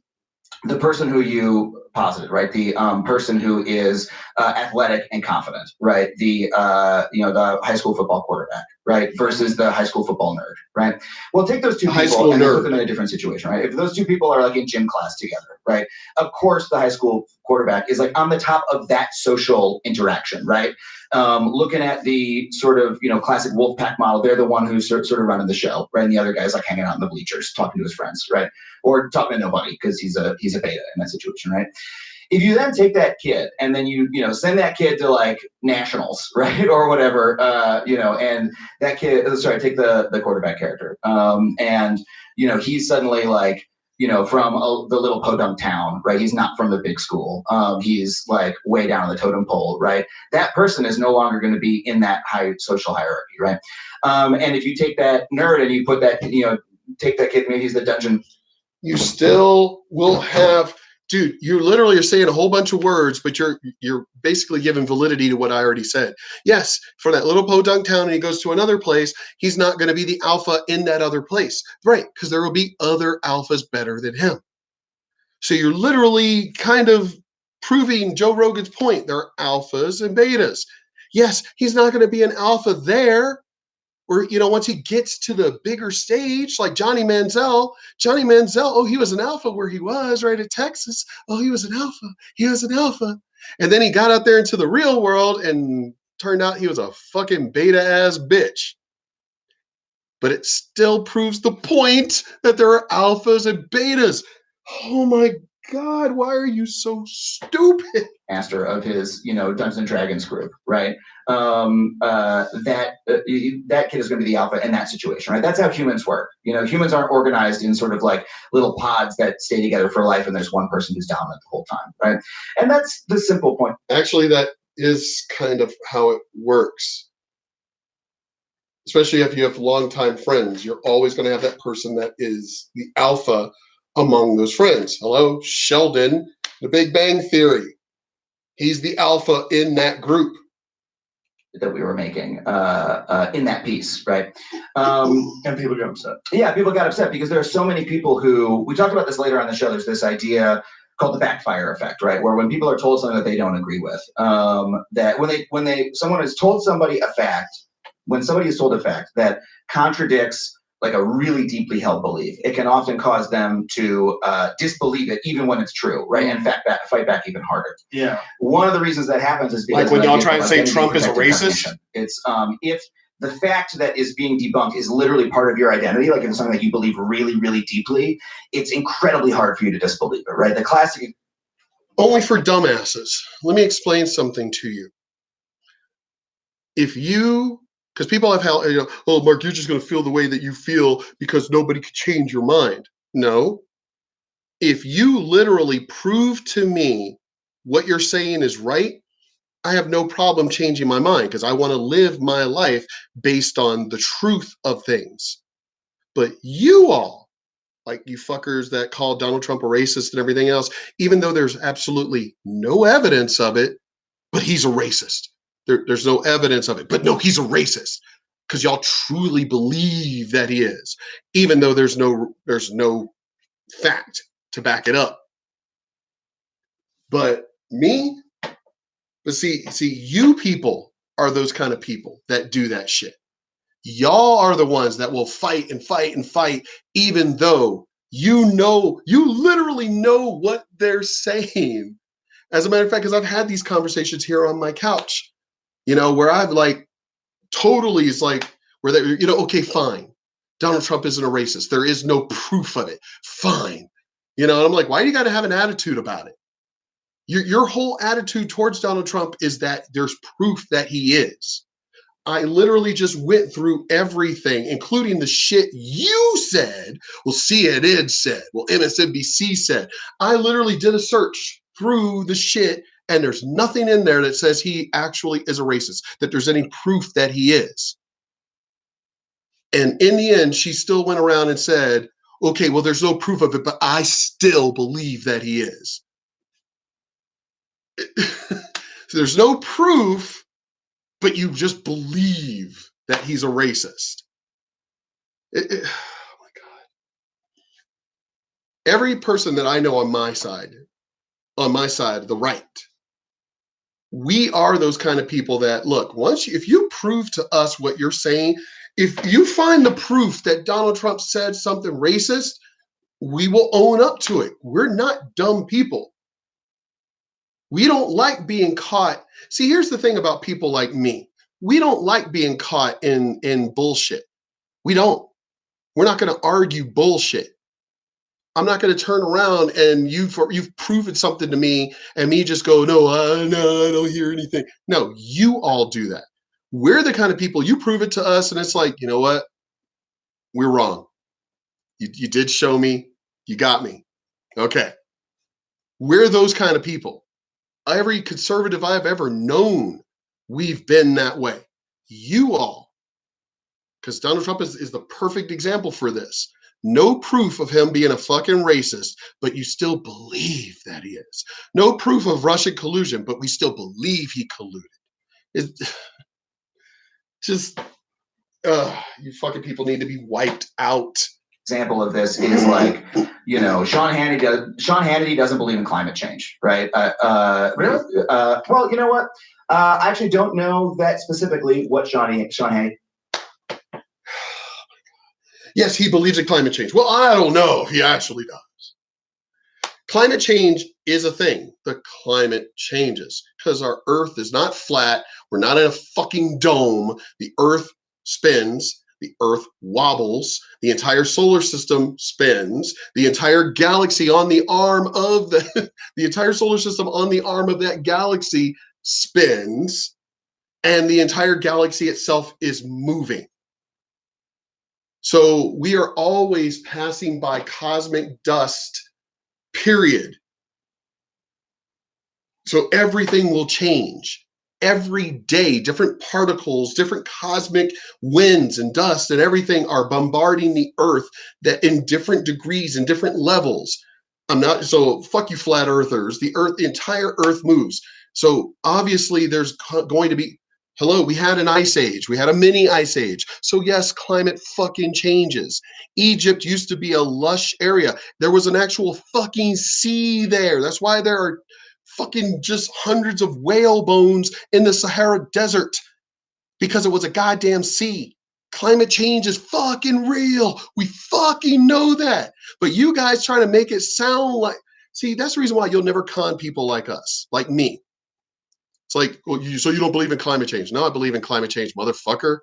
the person who you posited, right? The person who is athletic and confident, right? The the high school football quarterback, right? Versus the high school football nerd, right? Well, take those two people and put them in a different situation, right? If those two people are like in gym class together, right? Of course, the high school quarterback is like on the top of that social interaction, right? Looking at the sort of, you know, classic Wolfpack model, they're the one who's sort of running the show, right? And the other guy's like hanging out in the bleachers, talking to his friends, right? Or talking to nobody because he's a beta in that situation, right? If you then take that kid and then you send that kid to like nationals, right, or whatever, and that kid, take the quarterback character, and he's suddenly like from the little podunk town, right? He's not from the big school. He's like way down the totem pole, right? That person is no longer going to be in that high social hierarchy, right? And if you take that nerd and you put that, take that kid, maybe he's the dungeon. You still will have, dude, you literally are saying a whole bunch of words, but you're basically giving validity to what I already said. Yes, for that little podunk town and he goes to another place, he's not going to be the alpha in that other place. Right, because there will be other alphas better than him. So you're literally kind of proving Joe Rogan's point. There are alphas and betas. Yes, he's not going to be an alpha there. Or, once he gets to the bigger stage, like Johnny Manziel, oh, he was an alpha where he was, right, at Texas. Oh, he was an alpha. And then he got out there into the real world and turned out he was a fucking beta-ass bitch. But it still proves the point that there are alphas and betas. Oh my God, why are you so stupid? Master of his, Dungeons and Dragons group, right? That kid is going to be the alpha in that situation, right? That's how humans work. Humans aren't organized in sort of like little pods that stay together for life, and there's one person who's dominant the whole time, right? And that's the simple point. Actually, that is kind of how it works. Especially if you have longtime friends, you're always going to have that person that is the alpha among those friends. Hello, Sheldon, The Big Bang Theory. He's the alpha in that group that we were making in that piece, right? And people got upset. Yeah, people got upset because there are so many people who, we talked about this later on the show, there's this idea called the backfire effect, right? Where when people are told something that they don't agree with, that when someone has told somebody a fact, when somebody is told a fact that contradicts like a really deeply held belief, it can often cause them to disbelieve it even when it's true, right? And in fact, fight back even harder. Yeah. One of the reasons that happens is because like when y'all try and say Trump is a racist. Cognition. It's if the fact that is being debunked is literally part of your identity, like if it's something that you believe really, really deeply, it's incredibly hard for you to disbelieve it, right? The classic. Only for dumbasses. Let me explain something to you. If you, because people have held, oh, Mark, you're just going to feel the way that you feel because nobody could change your mind. No. If you literally prove to me what you're saying is right, I have no problem changing my mind because I want to live my life based on the truth of things. But you all, like you fuckers that call Donald Trump a racist and everything else, even though there's absolutely no evidence of it, but he's a racist. There's no evidence of it, but no, he's a racist because y'all truly believe that he is, even though there's no fact to back it up. But me, but see, you people are those kind of people that do that shit. Y'all are the ones that will fight and fight and fight, even though you literally know what they're saying. As a matter of fact, because I've had these conversations here on my couch, where I've like totally is like where they, okay, fine. Donald Trump isn't a racist. There is no proof of it. Fine. And I'm like, why do you got to have an attitude about it? Your whole attitude towards Donald Trump is that there's proof that he is. I literally just went through everything, including the shit you said. Well, CNN said. Well, MSNBC said. I literally did a search through the shit, and there's nothing in there that says he actually is a racist, that there's any proof that he is. And in the end, she still went around and said, okay, well, there's no proof of it, but I still believe that he is. So there's no proof, but you just believe that he's a racist. Oh my God. Every person that I know on my side, the right, we are those kind of people that, look, if you prove to us what you're saying, if you find the proof that Donald Trump said something racist, we will own up to it. We're not dumb people. We don't like being caught. See, here's the thing about people like me. We don't like being caught in bullshit. We don't. We're not going to argue bullshit. I'm not going to turn around and you've proven something to me and me just go, no, I don't hear anything. No, you all do that. We're the kind of people, you prove it to us and it's like, you know what? We're wrong. You did show me. You got me. Okay. We're those kind of people. Every conservative I've ever known, we've been that way. You all, because Donald Trump is the perfect example for this. No proof of him being a fucking racist, but you still believe that he is. No proof of Russian collusion, but we still believe he colluded. It's just, you fucking people need to be wiped out. Example of this is like, Sean Hannity doesn't believe in climate change, right? Really? Well, you know what? I actually don't know that specifically what Sean Hannity. Yes, he believes in climate change. Well, I don't know if he actually does. Climate change is a thing. The climate changes because our Earth is not flat. We're not in a fucking dome. The Earth spins. The Earth wobbles. The entire solar system spins. The entire galaxy on the arm of the entire solar system on the arm of that galaxy spins, and the entire galaxy itself is moving. So we are always passing by cosmic dust, period. So everything will change. Every day, different particles, different cosmic winds and dust and everything are bombarding the Earth that in different degrees and different levels. So fuck you flat earthers. The entire Earth moves. So obviously there's going to be, we had an ice age. We had a mini ice age. So yes, climate fucking changes. Egypt used to be a lush area. There was an actual fucking sea there. That's why there are fucking just hundreds of whale bones in the Sahara Desert, because it was a goddamn sea. Climate change is fucking real. We fucking know that. But you guys trying to make it sound like, see, that's the reason why you'll never con people like us, like me. It's like, well, so you don't believe in climate change? No, I believe in climate change, motherfucker.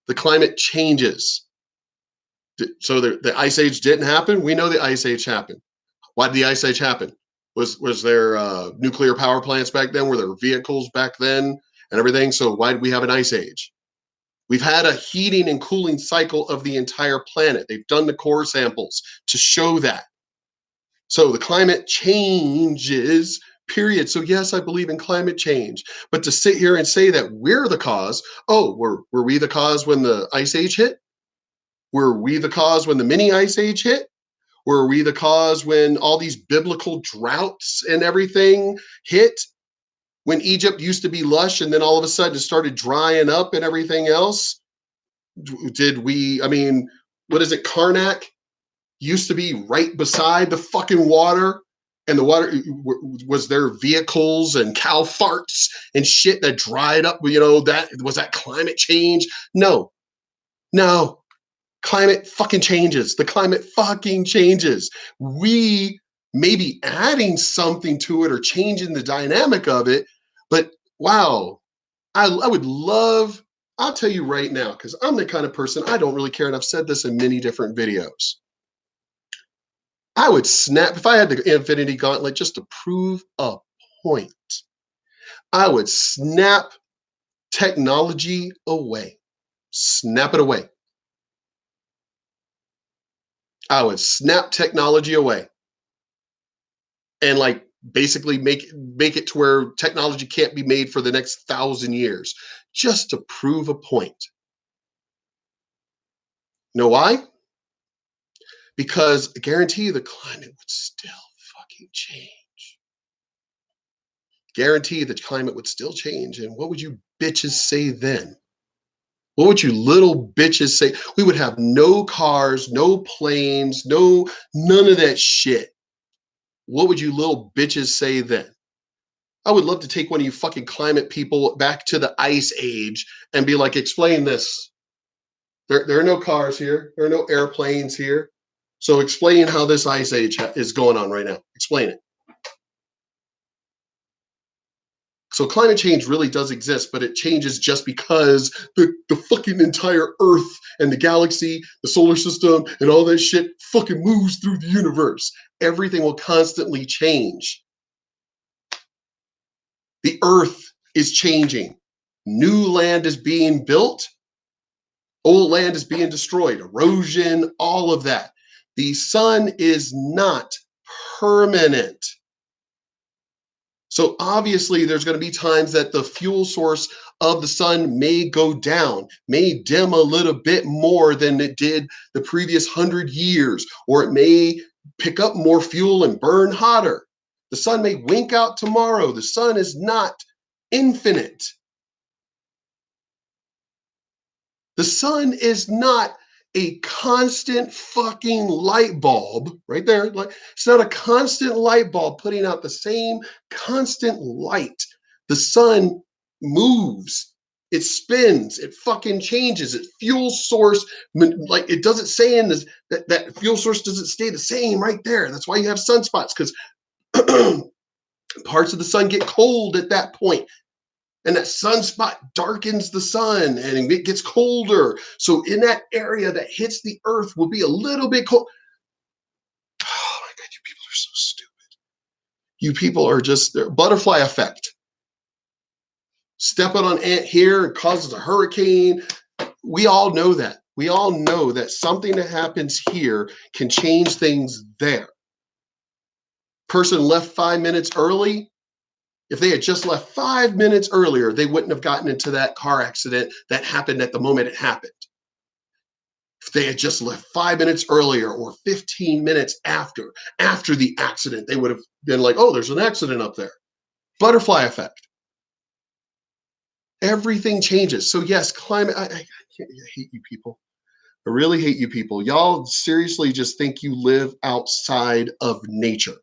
The climate changes. So the ice age didn't happen. We know the ice age happened. Why did the ice age happen? Was there nuclear power plants back then? Were there vehicles back then and everything? So why did we have an ice age? We've had a heating and cooling cycle of the entire planet. They've done the core samples to show that. So the climate changes, period. So yes, I believe in climate change. But to sit here and say that we're the cause, oh, were we the cause when the ice age hit? Were we the cause when the mini ice age hit? Were we the cause when all these biblical droughts and everything hit? When Egypt used to be lush and then all of a sudden it started drying up and everything else? Did we, I mean, what is it? Karnak used to be right beside the fucking water, and the water, was there vehicles and cow farts and shit that dried up? You know, that was that climate change? No. Climate fucking changes. The climate fucking changes. We may be adding something to it or changing the dynamic of it, but wow, I would love, I'll tell you right now, because I'm the kind of person, I don't really care, and I've said this in many different videos. I would snap, if I had the Infinity Gauntlet just to prove a point, I would snap technology away. Snap it away. I would snap technology away and like basically make it to where technology can't be made for the next 1,000 years, just to prove a point. You know why? Because I guarantee you the climate would still fucking change. Guarantee the climate would still change. And what would you bitches say then? What would you little bitches say? We would have no cars, no planes, none of that shit. What would you little bitches say then? I would love to take one of you fucking climate people back to the ice age and be like, explain this. There are no cars here. There are no airplanes here. So explain how this ice age is going on right now. Explain it. So climate change really does exist, but it changes just because the fucking entire Earth and the galaxy, the solar system, and all that shit fucking moves through the universe. Everything will constantly change. The Earth is changing. New land is being built. Old land is being destroyed. Erosion, all of that. The sun is not permanent. So obviously there's going to be times that the fuel source of the sun may go down, may dim a little bit more than it did the previous 100 years, or it may pick up more fuel and burn hotter. The sun may wink out tomorrow. The sun is not infinite. The sun is not a constant fucking light bulb right there. Like, it's not a constant light bulb putting out the same constant light. The sun moves, it spins, it fucking changes. Its fuel source, like it doesn't say in this, that fuel source doesn't stay the same right there. That's why you have sunspots, because parts of the sun get cold at that point. And that sunspot darkens the sun and it gets colder. So in that area that hits the earth will be a little bit cold. Oh my God, you people are so stupid. You people are just butterfly effect. Stepping on ant here and causes a hurricane. We all know that. We all know that something that happens here can change things there. Person left 5 minutes early. If they had just left 5 minutes earlier, they wouldn't have gotten into that car accident that happened at the moment it happened. If they had just left 5 minutes earlier or 15 minutes after the accident, they would have been like, oh, there's an accident up there. Butterfly effect. Everything changes. So yes, climate, I hate you people. I really hate you people. Y'all seriously just think you live outside of nature.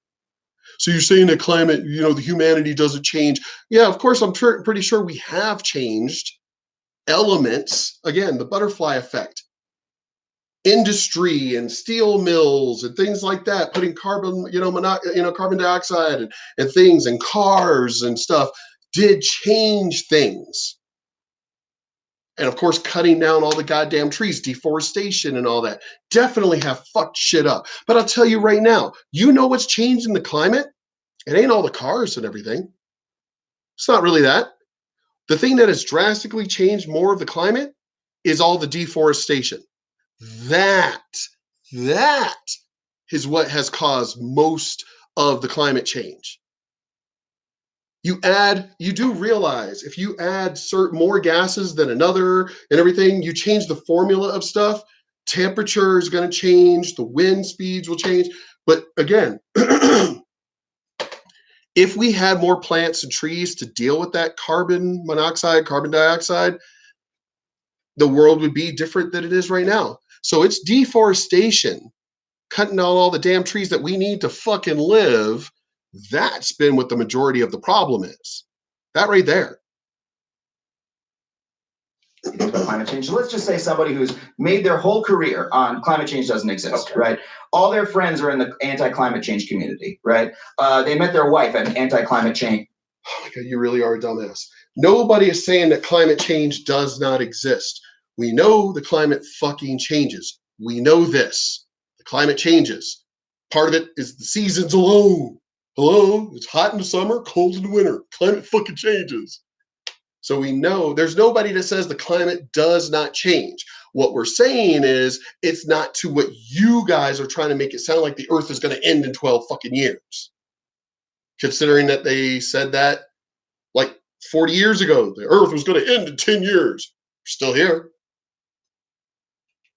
So you're saying that climate, the humanity doesn't change. Yeah, of course, I'm pretty sure we have changed. elements, again, the butterfly effect, industry and steel mills and things like that, putting carbon, carbon dioxide and things and cars and stuff did change things. And of course, cutting down all the goddamn trees, deforestation and all that definitely have fucked shit up. But I'll tell you right now, you know what's changed in the climate? It ain't all the cars and everything. It's not really that. The thing that has drastically changed more of the climate is all the deforestation. That is what has caused most of the climate change. You do realize if you add more gases than another and everything, you change the formula of stuff, temperature is going to change, the wind speeds will change. But again, if we had more plants and trees to deal with that carbon monoxide, carbon dioxide, the world would be different than it is right now. So it's deforestation, cutting down all the damn trees that we need to fucking live. That's been what the majority of the problem is. That right there. About climate change. So let's just say somebody who's made their whole career on climate change doesn't exist, right? All their friends are in the anti-climate change community, right? They met their wife at an anti-climate change. Oh my God, you really are a dumbass. Nobody is saying that climate change does not exist. We know the climate fucking changes. We know this. The climate changes. Part of it is the seasons alone. Hello, it's hot in the summer, cold in the winter. Climate fucking changes. So we know there's nobody that says the climate does not change. What we're saying is it's not to what you guys are trying to make it sound like the earth is going to end in 12 fucking years. Considering that they said that like 40 years ago, the earth was going to end in 10 years. We're still here.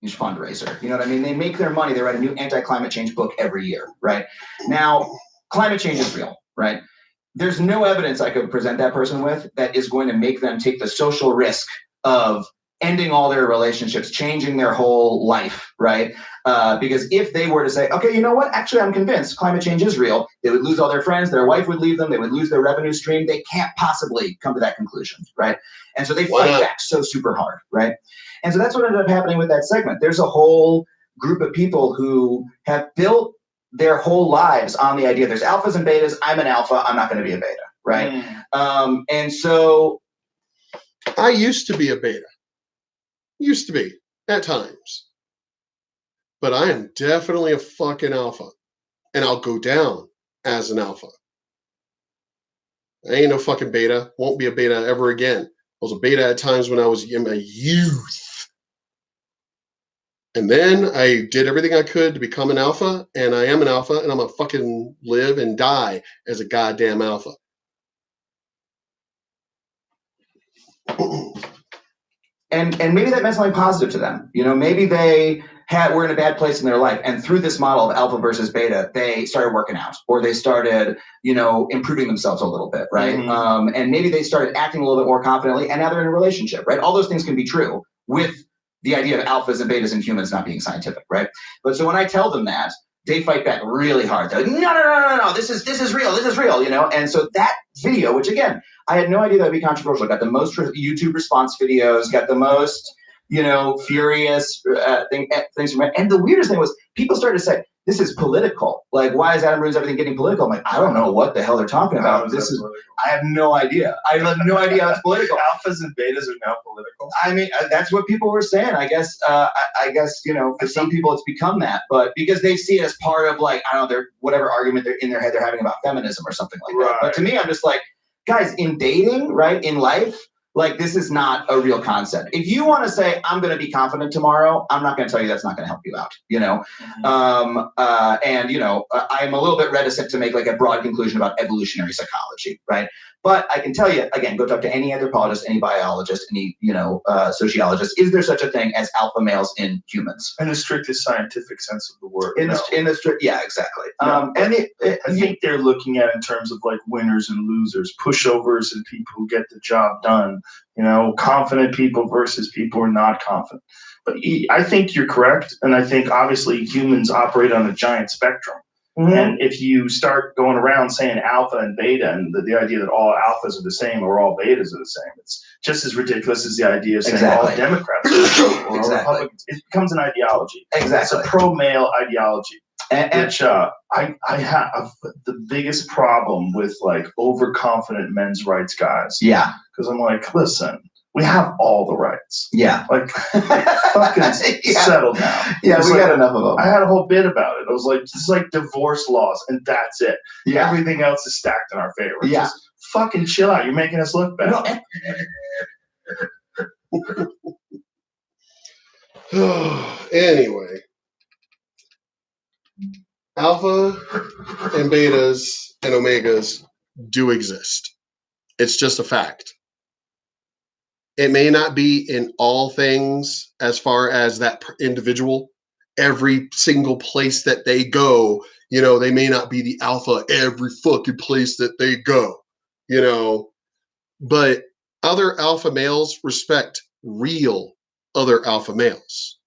Huge fundraiser. You know what I mean? They make their money. They write a new anti-climate change book every year, right? Now, climate change is real, right? There's no evidence I could present that person with that is going to make them take the social risk of ending all their relationships, changing their whole life, right? Because if they were to say, okay, you know what? Actually, I'm convinced climate change is real. They would lose all their friends. Their wife would leave them. They would lose their revenue stream. They can't possibly come to that conclusion, right? And so they fight back so super hard, right? And so that's what ended up happening with that segment. There's a whole group of people who have built their whole lives on the idea there's alphas and betas. I'm an alpha. I'm not going to be a beta, right? And so I used to be a beta. Used to be at times. But I am definitely a fucking alpha. And I'll go down as an alpha. I ain't no fucking beta. Won't be a beta ever again. I was a beta at times when I was in my youth. And then I did everything I could to become an alpha, and I am an alpha, and I'm gonna fucking live and die as a goddamn alpha. And maybe that meant something positive to them. You know, maybe they were in a bad place in their life, and through this model of alpha versus beta, they started working out, or they started, improving themselves a little bit, right? And maybe they started acting a little bit more confidently, and now they're in a relationship, right? All those things can be true with the idea of alphas and betas in humans not being scientific, right? But so when I tell them that, they fight back really hard. They're like, no, this is real, And so that video, which again, I had no idea that would be controversial, got the most YouTube response videos, got the most, furious things from it. And the weirdest thing was people started to say, this is political. Like, why is Adam Ruins Everything getting political? I'm like, I don't know what the hell they're talking about. I have no idea. I have no idea how it's political. Alphas and betas are now political. I mean, that's what people were saying. I guess, for some people it's become that, but because they see it as part of like, I don't know, their whatever argument they're in their head they're having about feminism or something like that. But to me, I'm just like, guys, in dating, right, in life, like this is not a real concept. If you want to say, I'm going to be confident tomorrow, I'm not going to tell you that's not going to help you out, I'm a little bit reticent to make like a broad conclusion about evolutionary psychology, right? But I can tell you, again, go talk to any anthropologist, any biologist, any, sociologist. Is there such a thing as alpha males in humans? In the strictest scientific sense of the word. Yeah, exactly. No, I think they're looking at it in terms of like winners and losers, pushovers and people who get the job done, confident people versus people who are not confident. But I think you're correct. And I think obviously humans operate on a giant spectrum. And if you start going around saying alpha and beta, and the idea that all alphas are the same or all betas are the same, it's just as ridiculous as the idea of saying all Democrats are the same or all Republicans. It becomes an ideology. It's a pro-male ideology. Which I have the biggest problem with, like, overconfident men's rights guys. Yeah. Because I'm like, listen, we have all the rights. Yeah. Like, fucking settle down. Yeah, we got enough of them. I had a whole bit about it. I was like, this is like divorce laws, and that's it. Yeah. Everything else is stacked in our favor. Yeah. Just fucking chill out. You're making us look bad. Anyway. Alpha and betas and omegas do exist. It's just a fact. It may not be in all things as far as that individual. Every single place that they go, you know, they may not be the alpha every fucking place that they go, you know. But other alpha males respect real other alpha males.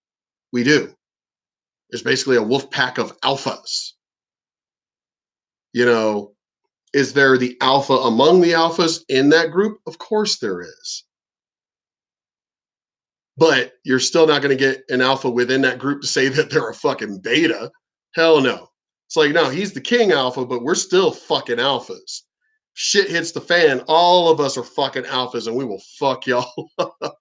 We do. There's basically a wolf pack of alphas. You know, is there the alpha among the alphas in that group? Of course there is. But you're still not going to get an alpha within that group to say that they're a fucking beta. Hell no. It's like, no, he's the king alpha, but we're still fucking alphas. Shit hits the fan, all of us are fucking alphas, and we will fuck y'all up.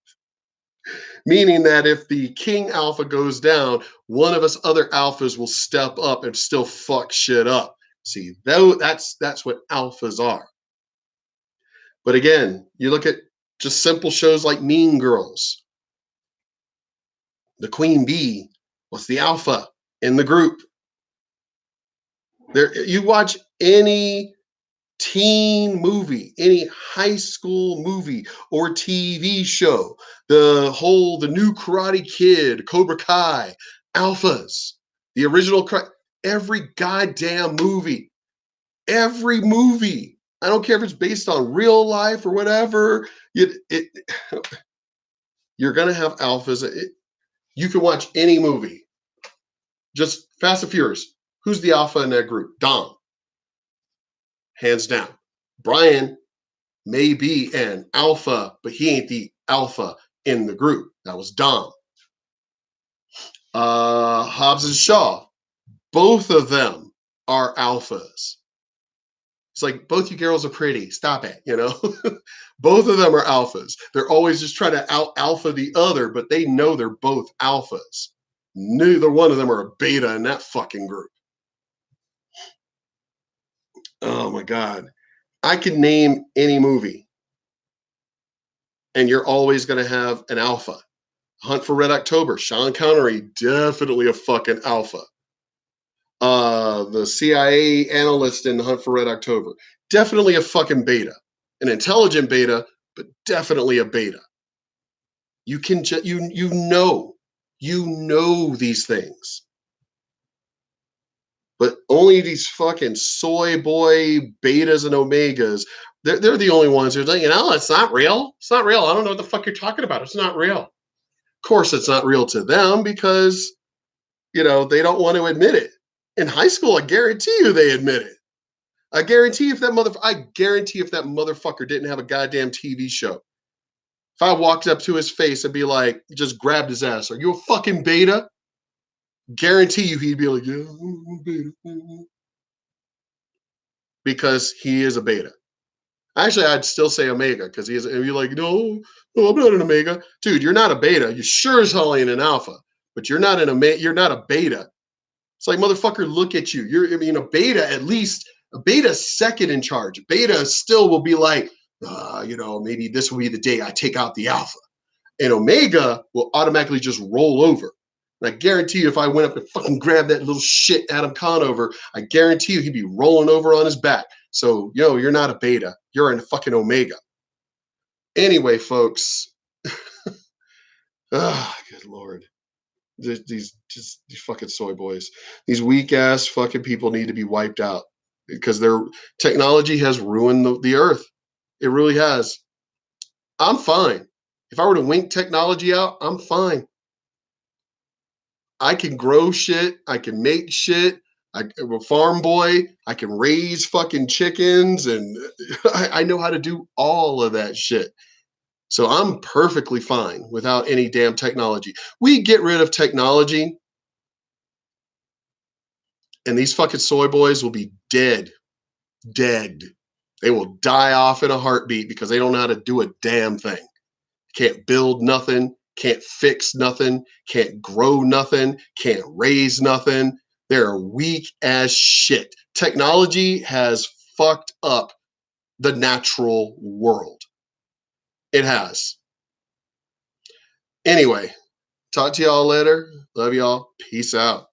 Meaning that if the king alpha goes down, one of us other alphas will step up and still fuck shit up. See, though that's what alphas are. But again, you look at just simple shows like Mean Girls. The queen bee was the alpha in the group. There, you watch any teen movie, any high school movie or TV show, the new Karate Kid, Cobra Kai, alphas, the original, every goddamn movie, every movie. I don't care if it's based on real life or whatever. You're gonna have alphas. You can watch any movie. Just Fast and Furious. Who's the alpha in that group? Dom. Hands down. Brian may be an alpha, but he ain't the alpha in the group. That was Dom. Hobbs and Shaw. Both of them are alphas. It's like, both you girls are pretty. Stop it, you know? Both of them are alphas. They're always just trying to out-alpha the other, but they know they're both alphas. Neither one of them are a beta in that fucking group. Oh my God. I can name any movie, and you're always going to have an alpha. Hunt for Red October. Sean Connery, definitely a fucking alpha. The CIA analyst in Hunt for Red October, definitely a fucking beta. An intelligent beta, but definitely a beta. You can you know these things. But only these fucking soy boy betas and omegas, they're the only ones who are like, it's not real. It's not real. I don't know what the fuck you're talking about. It's not real. Of course, it's not real to them because, they don't want to admit it. In high school, I guarantee you they admit it. I guarantee if that motherfucker didn't have a goddamn TV show. If I walked up to his face and be like, just grabbed his ass, are you a fucking beta? Guarantee you he'd be like, yeah, I'm a beta. Because he is a beta. Actually, I'd still say omega because and you're like, no, I'm not an omega. Dude, you're not a beta. You sure as hell ain't an alpha, but you're not you're not a beta. It's like, motherfucker, look at you. A beta, at least a beta second in charge. Beta still will be like, maybe this will be the day I take out the alpha. And omega will automatically just roll over. And I guarantee you, if I went up and fucking grabbed that little shit Adam Conover, I guarantee you he'd be rolling over on his back. So, you're not a beta. You're a fucking omega. Anyway, folks. Good Lord. These fucking soy boys. These weak ass fucking people need to be wiped out because their technology has ruined the earth. It really has. I'm fine. If I were to wink technology out, I'm fine. I can grow shit. I can make shit. I'm a farm boy. I can raise fucking chickens, and I know how to do all of that shit. So I'm perfectly fine without any damn technology. We get rid of technology, and these fucking soy boys will be dead. Dead. They will die off in a heartbeat because they don't know how to do a damn thing. Can't build nothing, can't fix nothing, can't grow nothing, can't raise nothing. They're weak as shit. Technology has fucked up the natural world. It has. Anyway, talk to y'all later. Love y'all. Peace out.